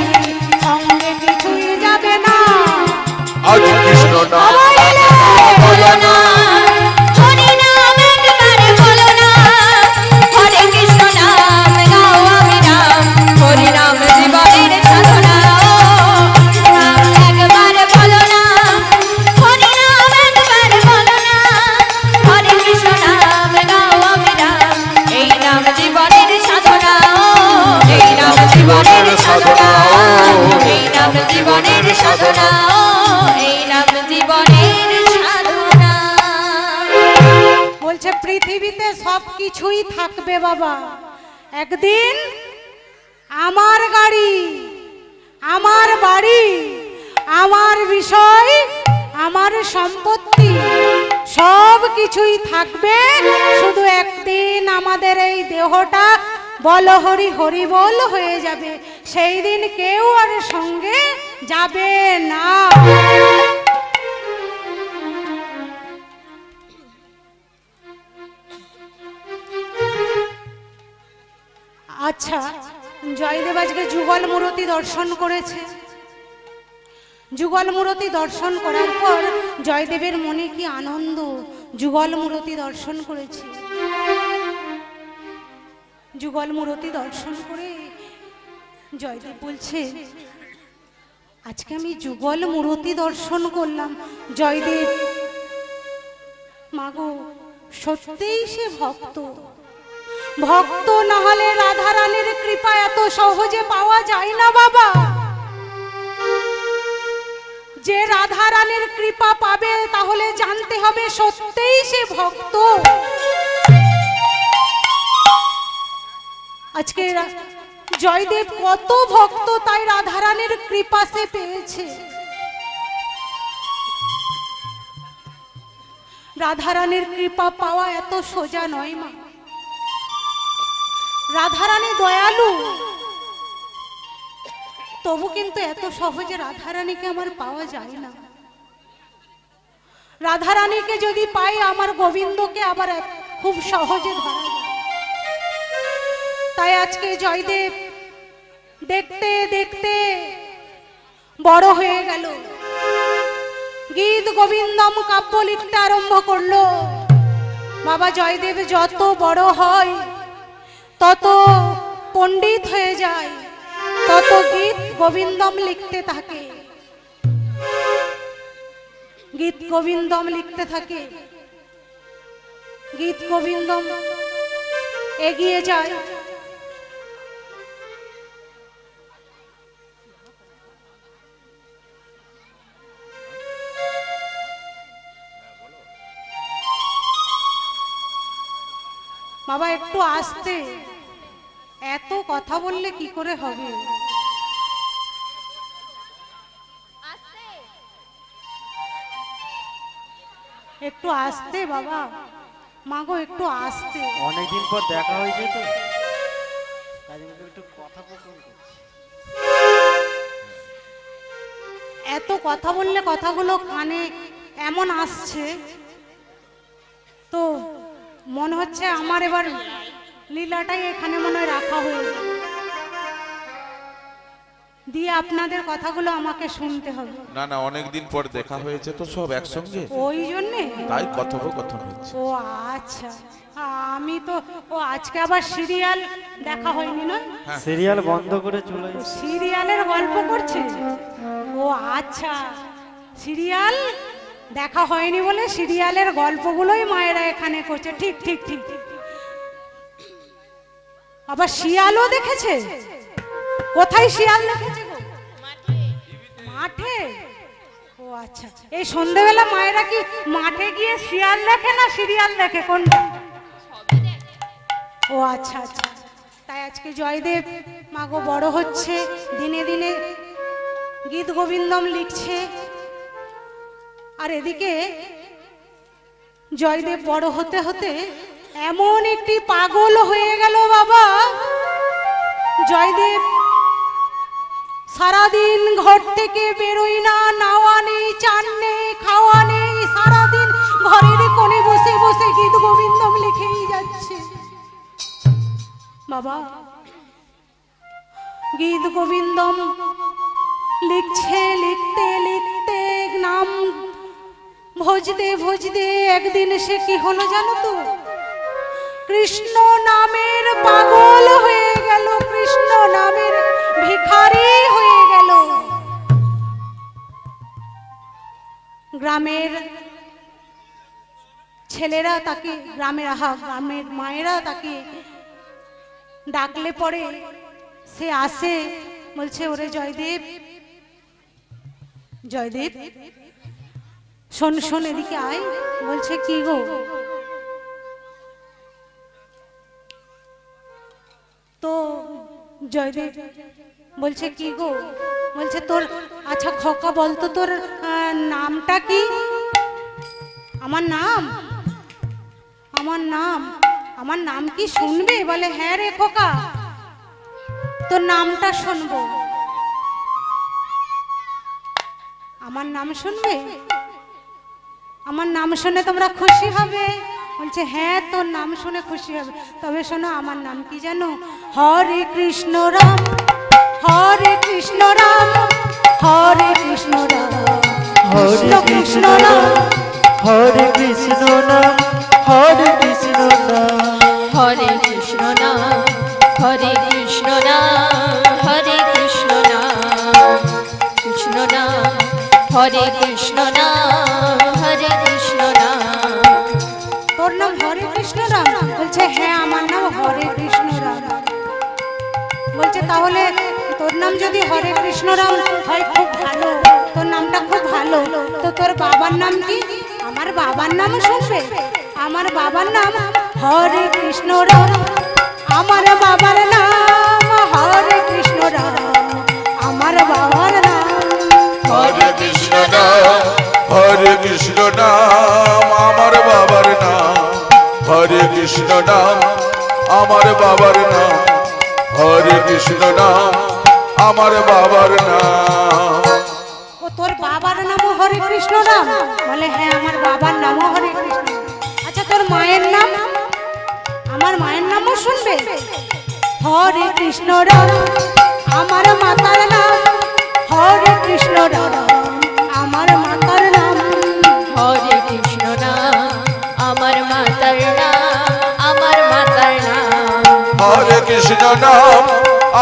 সঙ্গে কিছুই যাবে না। আজ কৃষ্ণ নাম বলো না, হরি নাম একবার বলো না, হরে কৃষ্ণ নাম গাও অবিরাম, হরি নাম জীবনের সাধনা। নাম একবার বলো না, হরি নাম একবার বলো না, হরে কৃষ্ণ নাম গাও অবিরাম, এই নাম জীবনের সাধনা, এই নাম জীবনের সাধনা, এই নাম জীবনের সাধনা, এই নাম জীবনের সাধনা। বলছে পৃথিবীতে সব কিছুই থাকবে বাবা, একদিন আমার গাড়ি, আমার বাড়ি, আমার বিষয়, আমার সম্পত্তি সব কিছুই থাকবে, শুধু একদিন আমাদের এই দেহটা বল হরি হরি বল হয়ে যাবে, সেই দিন কেউ আর সঙ্গে যাবে না। আচ্ছা, জয়দেব আজকে যুগল মূরতি দর্শন করেছে। যুগল মূরতি দর্শন করার পর জয়দেবের মনে কি আনন্দ, যুগল মূরতি দর্শন করেছে। যুগল মূরতি দর্শন করে জয়দেব বলছে, আজকে আমি যুগল মূরতি দর্শন করলাম। জয়দেব, মাগো সত্যিই সে ভক্ত, ভক্ত না হলে রাধারানীর কৃপা এত সহজে পাওয়া যায় না বাবা। যে রাধারানীর কৃপা পাবে তাহলে জানতে হবে সত্যিই সে ভক্ত। আজকে জয়দেব কত ভক্ত, তাই রাধারানীর কৃপা সে পেয়েছে। রাধারানীর কৃপা পাওয়া এত সোজা নয় মা। রাধারানী দয়ালু, তবু কিন্তু এত সহজে রাধারানীকে আমার পাওয়া যায় না। রাধারানীকে যদি পাই আমার গোবিন্দকে আবার খুব সহজে ধরা যায়। তাই আজকে জয়দেব দেখতে দেখতে বড় হয়ে গেল, গীত গোবিন্দম কাব্য লিখতে আরম্ভ করলো। বাবা জয়দেব যত বড় হয় তত পণ্ডিত হয়ে যায়, তত গীত গোবিন্দম লিখতে থাকে, গীত গোবিন্দম লিখতে থাকে, গীত গোবিন্দম এগিয়ে যায়। বাবা একটু আস্তে, এত কথা বললে কি করে হবে? একটু আস্তে বাবা, মাগো একটু আস্তে। অনেকদিন পর দেখা হয়েছে তো, তাই জন্য একটু কথা বলতে করছি। এত কথা বললে কথাগুলো কানে এমন আসছে, তো মনে হচ্ছে আমার এবার লীলাটাই এখানে মনে হয় রাখা হয়ে গেল। দিয়ে আপনাদের কথাগুলো আমাকে শুনতে হবে। না না, অনেকদিন পর দেখা হয়েছে তো সব একসঙ্গে, ওই জন্যে তাই কথোপকথন হচ্ছে। ও আচ্ছা, আমি তো আজকে আবার সিরিয়াল দেখা হয়নি না, সিরিয়াল বন্ধ করে চলে এসেছি। সিরিয়ালের গল্প করছে। ও আচ্ছা, সিরিয়াল দেখা হয়নি বলে সিরিয়ালের গল্পগুলোই মায়েরা এখানে করছে। ঠিক ঠিক ঠিক। আবার শিয়ালও দেখেছে? কোথায় শিয়াল দেখেছে গো? মাঠে। ও আচ্ছা, এই সন্ধ্যেবেলা মায়েরা কি মাঠে গিয়ে শিয়াল দেখে না সিরিয়াল দেখে, কোনটা? ও আচ্ছা আচ্ছা। তাই আজকে জয়দেব মাগো বড় হচ্ছে, দিনে দিনে গীত গোবিন্দম লিখছে। আর এদিকে জয়দেব বড় হতে হতে এমন একটি পাগল হয়ে গেল বাবা। জয়দেব সারাদিন ঘর থেকে বেরোই না, নাওয়া নেই, চান নেই, খাওয়া নেই, সারাদিন ঘরের কোণে বসে বসে গীত গোবিন্দম লিখেই যাচ্ছে বাবা। গীত গোবিন্দম লিখছে, লিখতে লিখতে নাম ভজতে ভজতে একদিন সে কি হলো জানো তো? কৃষ্ণ নামের পাগল হয়ে গেল, কৃষ্ণ নামের ভিখারি হয়ে গেল। গ্রামের ছেলেরা তাকে, গ্রামের মায়েরা তাকে ডাকলে পরে সে আসে, বলছে ওরে জয়দেব, জয়দেব শোন শোন এদিকে আয়। বলছে কি গো? তো জয়দেব বলছে কি গো? বলছে তোর, আচ্ছা খোকা বলতো তোর নামটা কি? আমার নাম, আমার নাম, আমার নাম কি শুনবে? বলে হ্যাঁ রে খোকা, তোর নামটা শুনবো। আমার নাম শুনবে? আমার নাম শুনে তোমরা খুশি হবে? বলছে হ্যাঁ, তোর নাম শুনে খুশি হবে। তবে শোনো, আমার নাম কি জানো? হরে কৃষ্ণ রাম, হরে কৃষ্ণ রাম, হরে কৃষ্ণ রাম, কৃষ্ণ কৃষ্ণ রাম, হরে কৃষ্ণ নাম, হরে কৃষ্ণ নাম, হরে কৃষ্ণ নাম, হরে কৃষ্ণ নাম, হরে কৃষ্ণ নাম, কৃষ্ণ নাম, হরে কৃষ্ণ নাম, হরে কৃষ্ণ নাম। তোর নাম হরে কৃষ্ণ রাম? বলছে হ্যাঁ, আমার নাম হরে কৃষ্ণ রাম। বলছে তাহলে তোর নাম যদি হরে কৃষ্ণ রাম হয় খুব ভালো, তোর নামটা খুব ভালো, তো তোর বাবার নাম কি? আমার বাবার নাম শুনবে? আমার বাবার নাম হরে কৃষ্ণ রাম, আমার বাবার নাম হরে কৃষ্ণ রাম, আমার বাবার নাম হরে কৃষ্ণ নাম, হরে কৃষ্ণ নাম, আমার বাবার নাম হরে কৃষ্ণ নাম, আমার বাবার নাম হরে কৃষ্ণ নাম, আমার বাবার নাম। ও তোর বাবার নামও হরে কৃষ্ণ রাম? বলে হ্যাঁ, আমার বাবার নামও হরে কৃষ্ণ। আচ্ছা তোর মায়ের নাম? আমার মায়ের নামও শুনবে? হরে কৃষ্ণ রাম, আমার মাতার নাম হরে কৃষ্ণ রাম, আমার মাতার নাম হরে কৃষ্ণ নাম, আমার মাতার নাম, আমার মাতার নাম। হরে কৃষ্ণ নাম,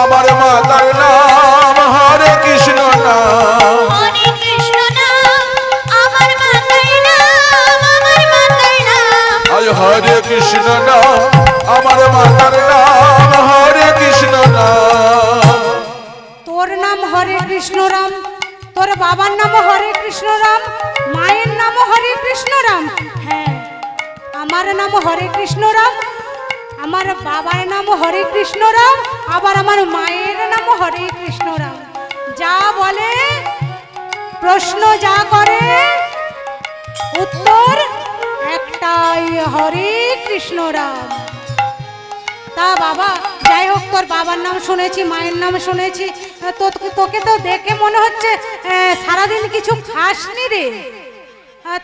আমার মাতার নাম হরে কৃষ্ণ নাম, হরে কৃষ্ণ নাম, আমার মাতার নাম, আমার মাতার নাম। আয় হরে কৃষ্ণ নাম, আমার মাতার নাম হরে কৃষ্ণ নাম। তোর নাম হরে কৃষ্ণ রাম, তোর বাবার নামও হরে কৃষ্ণ রাম, মায়ের নামও হরে কৃষ্ণ রাম। হ্যাঁ, আমার নাম হরে কৃষ্ণ রাম, আমার বাবার নামও হরে কৃষ্ণ রাম, আবার আমার মায়ের নামও হরে কৃষ্ণ রাম। যা বলে, প্রশ্ন যা করে, উত্তর একটাই, হরে কৃষ্ণ রাম। তা বাবা, যাই হোক, তোর বাবার নাম শুনেছি, মায়ের নাম শুনেছি, তোকে তো দেখে মনে হচ্ছে সারাদিন কিছু খাসনি রে,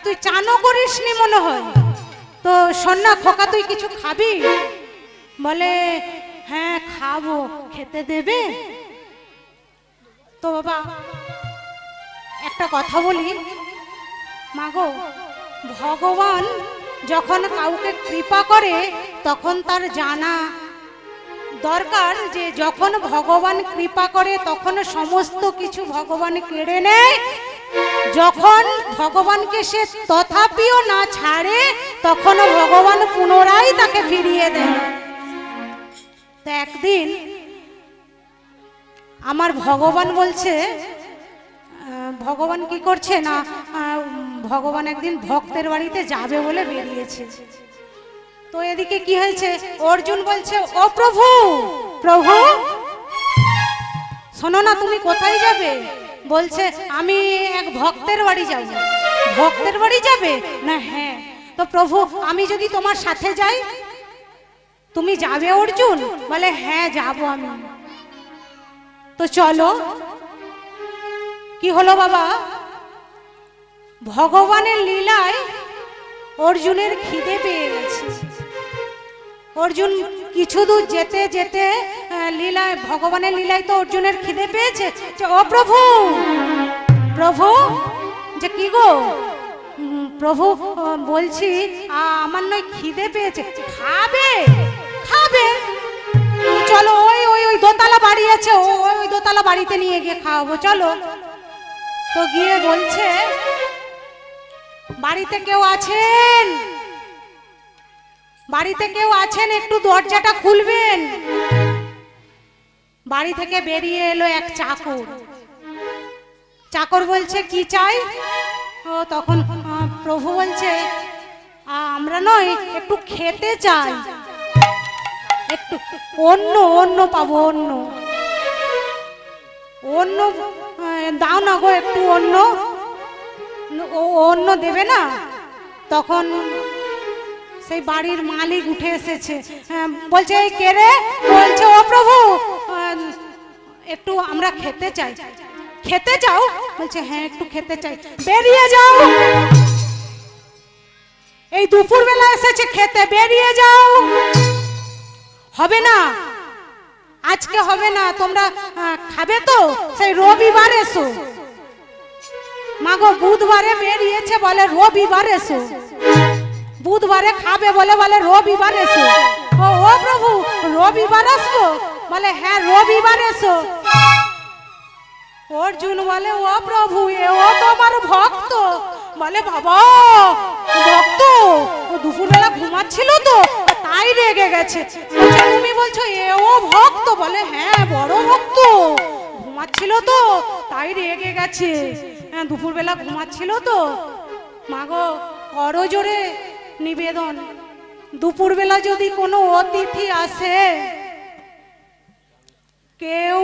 তুই চানও করিসনি মনে হয়। তো শোন না খোকা, তুই কিছু খাবি? বলে হ্যাঁ খাবো, খেতে দেবে? তো বাবা একটা কথা বলি, মাগো, ভগবান যখন কাউকে কৃপা করে তখন তার জানা দরকার যে যখন ভগবান কৃপা করে তখন সমস্ত কিছু ভগবান কেড়ে নেয়, যখন ভগবানকে সে তথাপিও না ছাড়ে তখন ভগবান পুনরায় তাকে ফিরিয়ে দেয়। তো একদিন আমার ভগবান বলছে, ভগবান কি করছে না, ভগবান একদিন ভক্তের বাড়িতে যাবে বলে বেরিয়েছে। তো এদিকে কি হয়েছে, অর্জুন বলছে ও প্রভু, প্রভু শোনো না, তুমি কোথায় যাবে? বলছে আমি এক ভক্তের বাড়ি যাব। ভক্তের বাড়ি যাবে না? হ্যাঁ। তো প্রভু আমি যদি তোমার সাথে যাই? তুমি যাবে অর্জুন? বলে হ্যাঁ যাব আমি। তো চলো। কি হলো বাবা, ভগবানের লীলায় অর্জুনের খিদে পেয়ে গেছে। অর্জুন কিছু দূর যেতে যেতে লীলায়, ভগবানের লীলায় তো অর্জুনের খিদে পেয়েছে। ও প্রভু, প্রভু, যে কি গো? প্রভু বলছি আমার নয় খিদে পেয়েছে। খাবে? খাবে, চলো ওই ওই ওই দোতলা বাড়ি আছে, ওই দোতলা বাড়িতে নিয়ে গিয়ে খাওয়াবো, চলো। তো গিয়ে বলছে বাড়িতে কেউ আছেন? বাড়িতে কেউ আছেন? একটু দরজাটা খুলবেন। বাড়ি থেকে বেরিয়ে এলো এক চাকর। চাকর বলছে কি চাই? ও তখন প্রভু বলছে আমরা নয় একটু খেতে চাই, একটু অন্য অন্য পাবো, অন্য অন্য দাও না গো, একটু অন্য, অন্য দেবে না? তখন সেই বাড়ির মালিক উঠে এসেছে, বলছে এই কে রে? বলছে ও প্রভু একটু আমরা খেতে চাই। খেতে যাও? বলছে হ্যাঁ একটু খেতে চাই। বেরিয়ে যাও, এই দুপুর বেলা এসেছে খেতে, বেরিয়ে যাও। হবে না, আজকে হবে না, তোমরা খাবে তো সেই রবিবার এসো। মাগো বুধবারে বেরিয়েছে, বলে রবিবার এসো। বুধবারে খাবে বলে, বলে রবিবার এসো। ও প্রভু রবিবার আসবো? বলে হ্যাঁ রবিবার এসো। অর্জুন বলে ও প্রভু ও তো আমার ভক্ত। বলে বাবা ভক্ত, ও দুপুরবেলা ঘুমাচ্ছিল তো তাই রেগে গেছে। তুমি বলছো ও ভক্ত? বলে হ্যাঁ বড় ভক্ত, ঘুমাচ্ছিল তো তাই রেগে গেছে, হ্যাঁ দুপুরবেলা ঘুমাচ্ছিল তো। মাগো করো জোরে নিবেদন, দুপুরবেলা যদি কোনো অতিথি আসে কেউ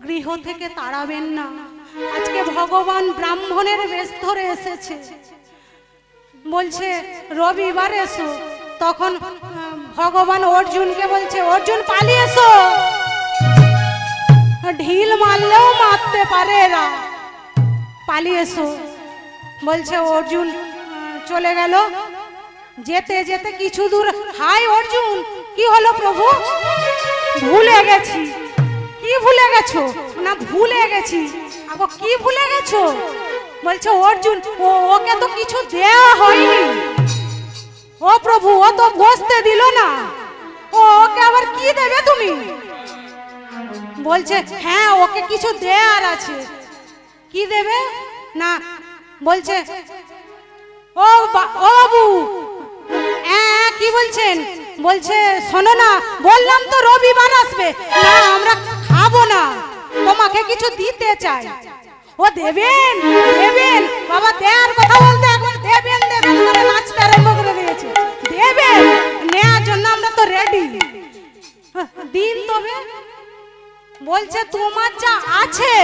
গৃহ থেকে তাড়াবেন না। আজকে ভগবান ব্রাহ্মণের বেশ ধরে এসেছে, বলছে রবিবার এসো। তখন ভগবান অর্জুনকে বলছে অর্জুন পালিয়ে এসো। ঢিল মারলেও মারতে পারে এরা, পালিয়ে এসো। বলছে অর্জুন চলে গেল। যেতে যেতে কিছু দূর, হাই অর্জুন কি হলো প্রভু? ভুলে গেছি। কি ভুলে গেছো? না ভুলে গেছি। আগো কি ভুলে গেছো? বলছে অর্জুন ওকে তো কিছু দেয়া হয়নি। ও প্রভু ও তো বসতে দিল না, ওকে আবার কি দেবে তুমি? বলছে হ্যাঁ ওকে কিছু দেয়ার আছে। কি দেবে? না বলছে ও বাবু কি বলছেন? বলছে শোনো না, বললাম তো রবিবার আসবে। না আমরা খাবো না, তোমাকে কিছু দিতে চাই। ও দেবেন দেবেন বাবা, দেয়ার কথা বলতে একবার দেবেন দেবেন করে নাচতে আরম্ভ করে দিয়েছে। দেবেন নেয়ার জন্য আমরা তো রেডি, দিন তবে। বলছে তোমার যা আছে,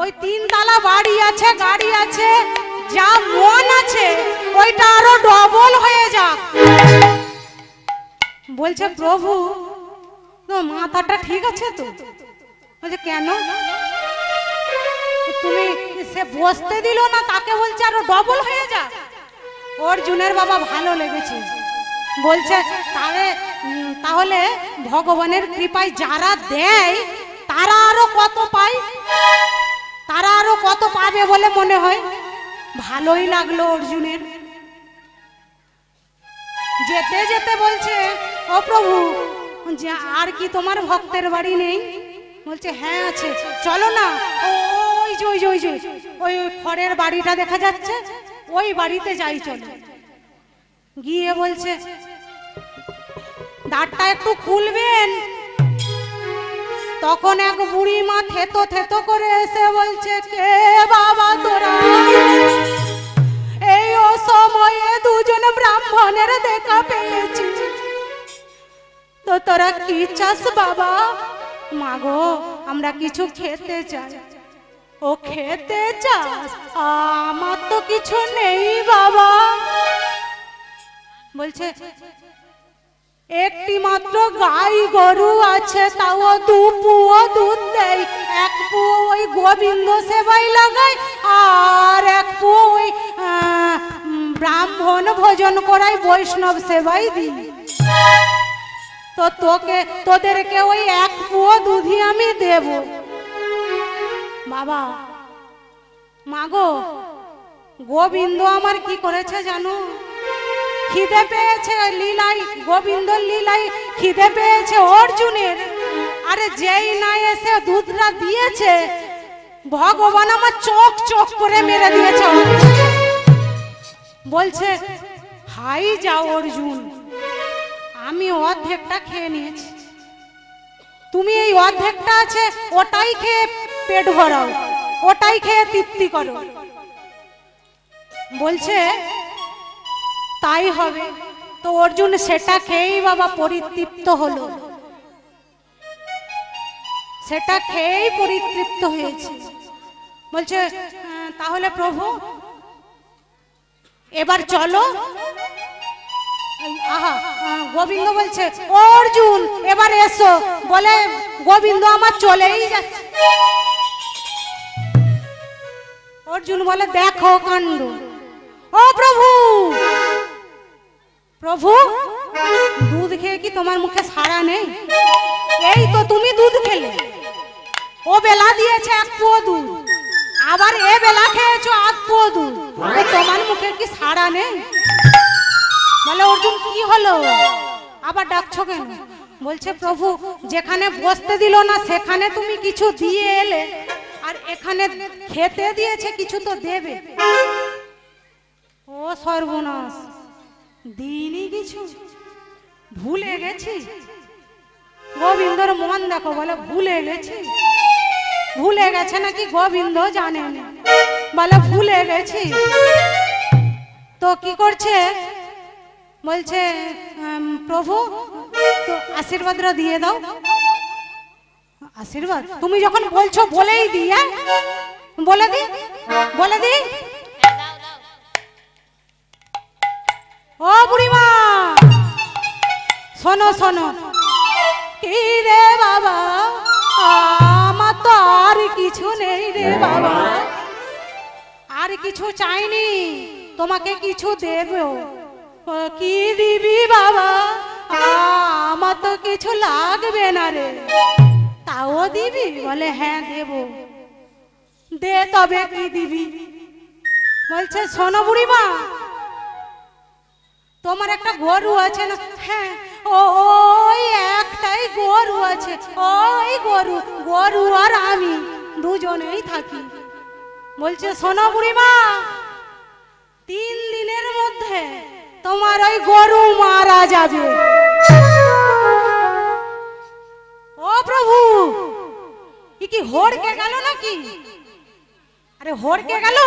ওই 3 তলা বাড়ি আছে, গাড়ি আছে, যা মন আছে ওইটা আরো ডবল হয়ে যাক। বলছে প্রভু মাথাটা ঠিক আছে তো? বলছে কেন? তুমি সে বসতে দিল না, তাকে বলছে আরো ডবল হয়ে যাক। অর্জুনের বাবা ভালো লেগেছে, বলছে তাহলে ভগবানের কৃপায় যারা দেয় তারা আরো কত পায়, তারা আরো কত পাবে বলে মনে হয়। ভালোই লাগলো অর্জুনের। যেতে যেতে বলছে, ও প্রভু, যে আর কি তোমার ভক্তের বাড়ি নেই? বলছে হ্যাঁ আছে, চলো না, ওই যে ওই যে ওই যে ওই খড়ের বাড়িটা দেখা যাচ্ছে, ওই বাড়িতে যাই, চলো। গিয়ে বলছে দ্বারটা একটু খুলবেন। তখন এক বুড়ি মা থেতো থেতো করে এসে বলছে, কে বাবা তোরা? এই অসময়ে দুজন ব্রাহ্মণের দেখা পেয়েছি, তো তোরা কি চাস বাবা? মাগো, আমরা কিছু খেতে চাই। ও খেতে চাস? আমার তো কিছু নেই বাবা। বলছে একটি মাত্র গাই গরু আছে, তাও 2 পুয়ো দুধ দেয়। 1 পুয়ো ওই গোবিন্দ সেবাই লাগায়, আর 1 পুয়ো ওই ব্রাহ্মণ ভোজন করাই, বৈষ্ণব সেবাই দিই। তো তোদেরকে ওই 1 পুয়ো দুধই আমি দেব বাবা। মাগো, গোবিন্দ আমার কি করেছে জানো? খিদে পেয়েছে লীলাই, গোবিন্দর লীলাই খিদে পেয়েছে অর্জুনের। আরে যেই না এসে দুধটা দিয়েছে, ভগবান আমার চোখ চোখ করে মেরে দিয়েছে। বলছে হাই যাও অর্জুন, আমি অর্ধেকটা খেয়ে নিয়েছি, তুমি এই অর্ধেকটা আছে ওটাই খেয়ে পেট ভরাও, ওটাই খেয়ে তৃপ্তি করো। বলছে তাই হবে। তো অর্জুন সেটা খেয়েই বাবা পরিতৃপ্ত হলো, সেটা খেয়েই পরিতৃপ্ত হয়েছে। বলছে তাহলে প্রভু এবার চলো। আহা, গোবিন্দ বলছে অর্জুন এবার এসো, বলে গোবিন্দ আমার চলেই যাচ্ছে। অর্জুন বলে দেখো কাণ্ড, ও প্রভু, প্রভু দুধ খেয়ে কি তোমার মুখে সাড়া নেই? এই তো তুমি দুধ খেলে, ও বেলা দিয়েছে 1 পুয়ো দুধ, আবার এ বেলা খেয়েছো 1 পুয়ো দুধ, তোমার মুখে কি সাড়া নেই? বলে অর্জুন কি হলো, আবার ডাকছো কেন? বলছে প্রভু যেখানে বসতে দিল না সেখানে তুমি কিছু দিয়ে এলে, আর এখানে খেতে দিয়েছে কিছু তো দেবে। ও সর্বনাশ, দিনই কিছু ভুলে গেছি। গোবিন্দর মন দেখো, বলে ভুলে গেছি। ভুলে গেছে নাকি গোবিন্দ জানেন, বলে ভুলে গেছি। তো কি করছে? বলছে প্রভু তো আশীর্বাদটা দিয়ে দাও। আশীর্বাদ তুমি যখন বলছো বলেই দিয়ে, বলে দি, বলে দি। ও বুড়িমা শোনো শোনো, কি রে বাবা, আমার তো আর কিছু নেই রে বাবা, আর কিছু চাইনি, তোমাকে কিছু দেবো। কি দিবি বাবা? আমার তো কিছু লাগবে না রে, তাও দিবি? বলে হ্যাঁ দেব। দে তবে কি দিবি? বলছে শোনো বুড়িমা, তোমার একটা গরু আছে না? হ্যাঁ, ওই একটাই গরু আছে, ওই গরু, গরু আর আমি দুজনেই থাকি। বলছে শোনো বুড়িমা, 3 দিনের মধ্যে তোমার ওই গরু মারা যাবে। ও প্রভু, কি হড়কে গেল নাকি? আরে হড়কে গেল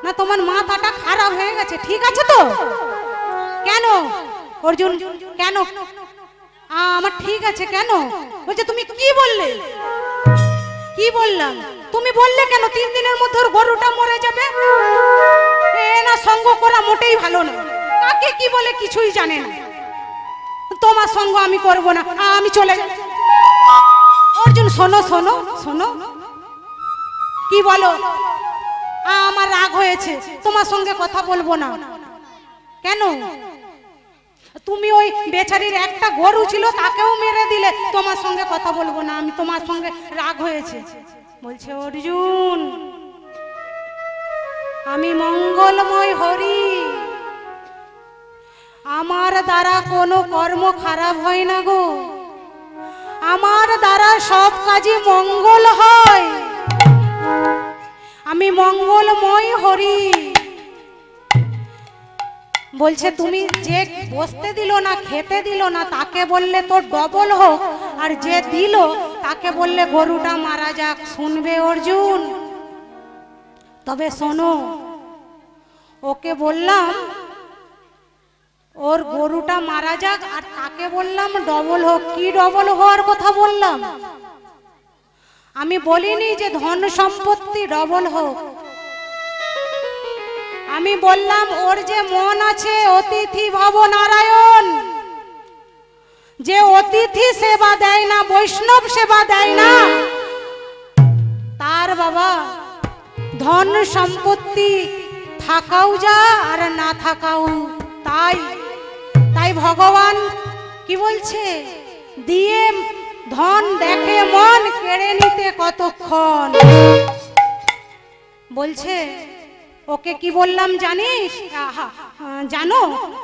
না, তোমার মাথাটা খারাপ হয়ে গেছে, ঠিক আছে তো? কেন অর্জুন, কেন? আমার ঠিক আছে, কেন? বলছে তুমি কি বললে? কি বললাম? তুমি বললে কেন 3 দিনের মধ্যে ওর গরুটা মরে যাবে? এ না সঙ্গ করা মোটেই ভালো না, কাকে কি বলে কিছুই জানে না। তোমার সঙ্গ আমি করব না, আমি চলে যাব। অর্জুন শোনো শোনো শোনো, কি বলো? আমার রাগ হয়েছে, তোমার সঙ্গে কথা বলবো না। কেন? তুমি ওই বেচারির একটা গরু ছিল তাকেও মেরে দিলে, তোমার সঙ্গে কথা বলবো না, আমি তোমার সঙ্গে রাগ হয়েছে। বলছে অর্জুন, আমি মঙ্গলময় হরি, আমার দ্বারা কোনো কর্ম খারাপ হয় না গো, আমার দ্বারা সব কাজই মঙ্গল হয়, আমি মঙ্গলময় হরি। বলছে তুমি যে বসতে দিল না, খেতে দিল না, তাকে বললে তোর ডবল হোক, আর যে দিল তাকে বললে গরুটা মারা যাক। শুনবে অর্জুন? তবে শোনো, ওকে বললাম ওর গরুটা মারা যাক, আর তাকে বললাম ডবল হোক। কি ডবল হওয়ার কথা বললাম? আমি বলিনি যে ধন সম্পত্তি ডবল হোক, আমি বললাম ওর যে মন আছে, অতিথি ভব নারায়ণ, যে অতিথি সেবা দেয় না, বৈষ্ণব সেবা দেয় না, তার বাবা ধন সম্পত্তি থাকাও যা আর না থাকাও তাই। তাই ভগবান কি বলছে? দিয়ে ধন দেখে মন, কেড়ে নিতে কতক্ষণ। বলছে ওকে কি বললাম জানিস? জানো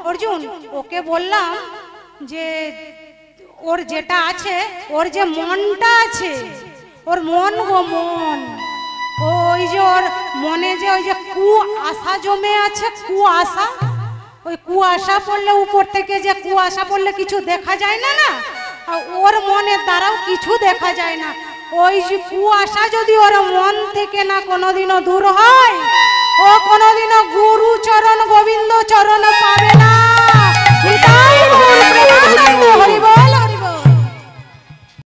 অর্জুন, ওকে বললাম যে ওর যেটা আছে, ওর যে মনটা আছে, ওর মন গো মন, ওই যে ওর মনে যে ওই যে কুয়াশা জমে আছে, কুয়াশা, ওই কুয়াশা পড়লে উপর থেকে যে কুয়াশা পড়লে কিছু দেখা যায় না, না ওর মনের দ্বারাও কিছু দেখা যায় না। ওই যে কুয়াশা যদি ওর মন থেকে না কোনোদিনও দূর হয়, ও কোনোদিনও গুরু চরণ গোবিন্দ চরণ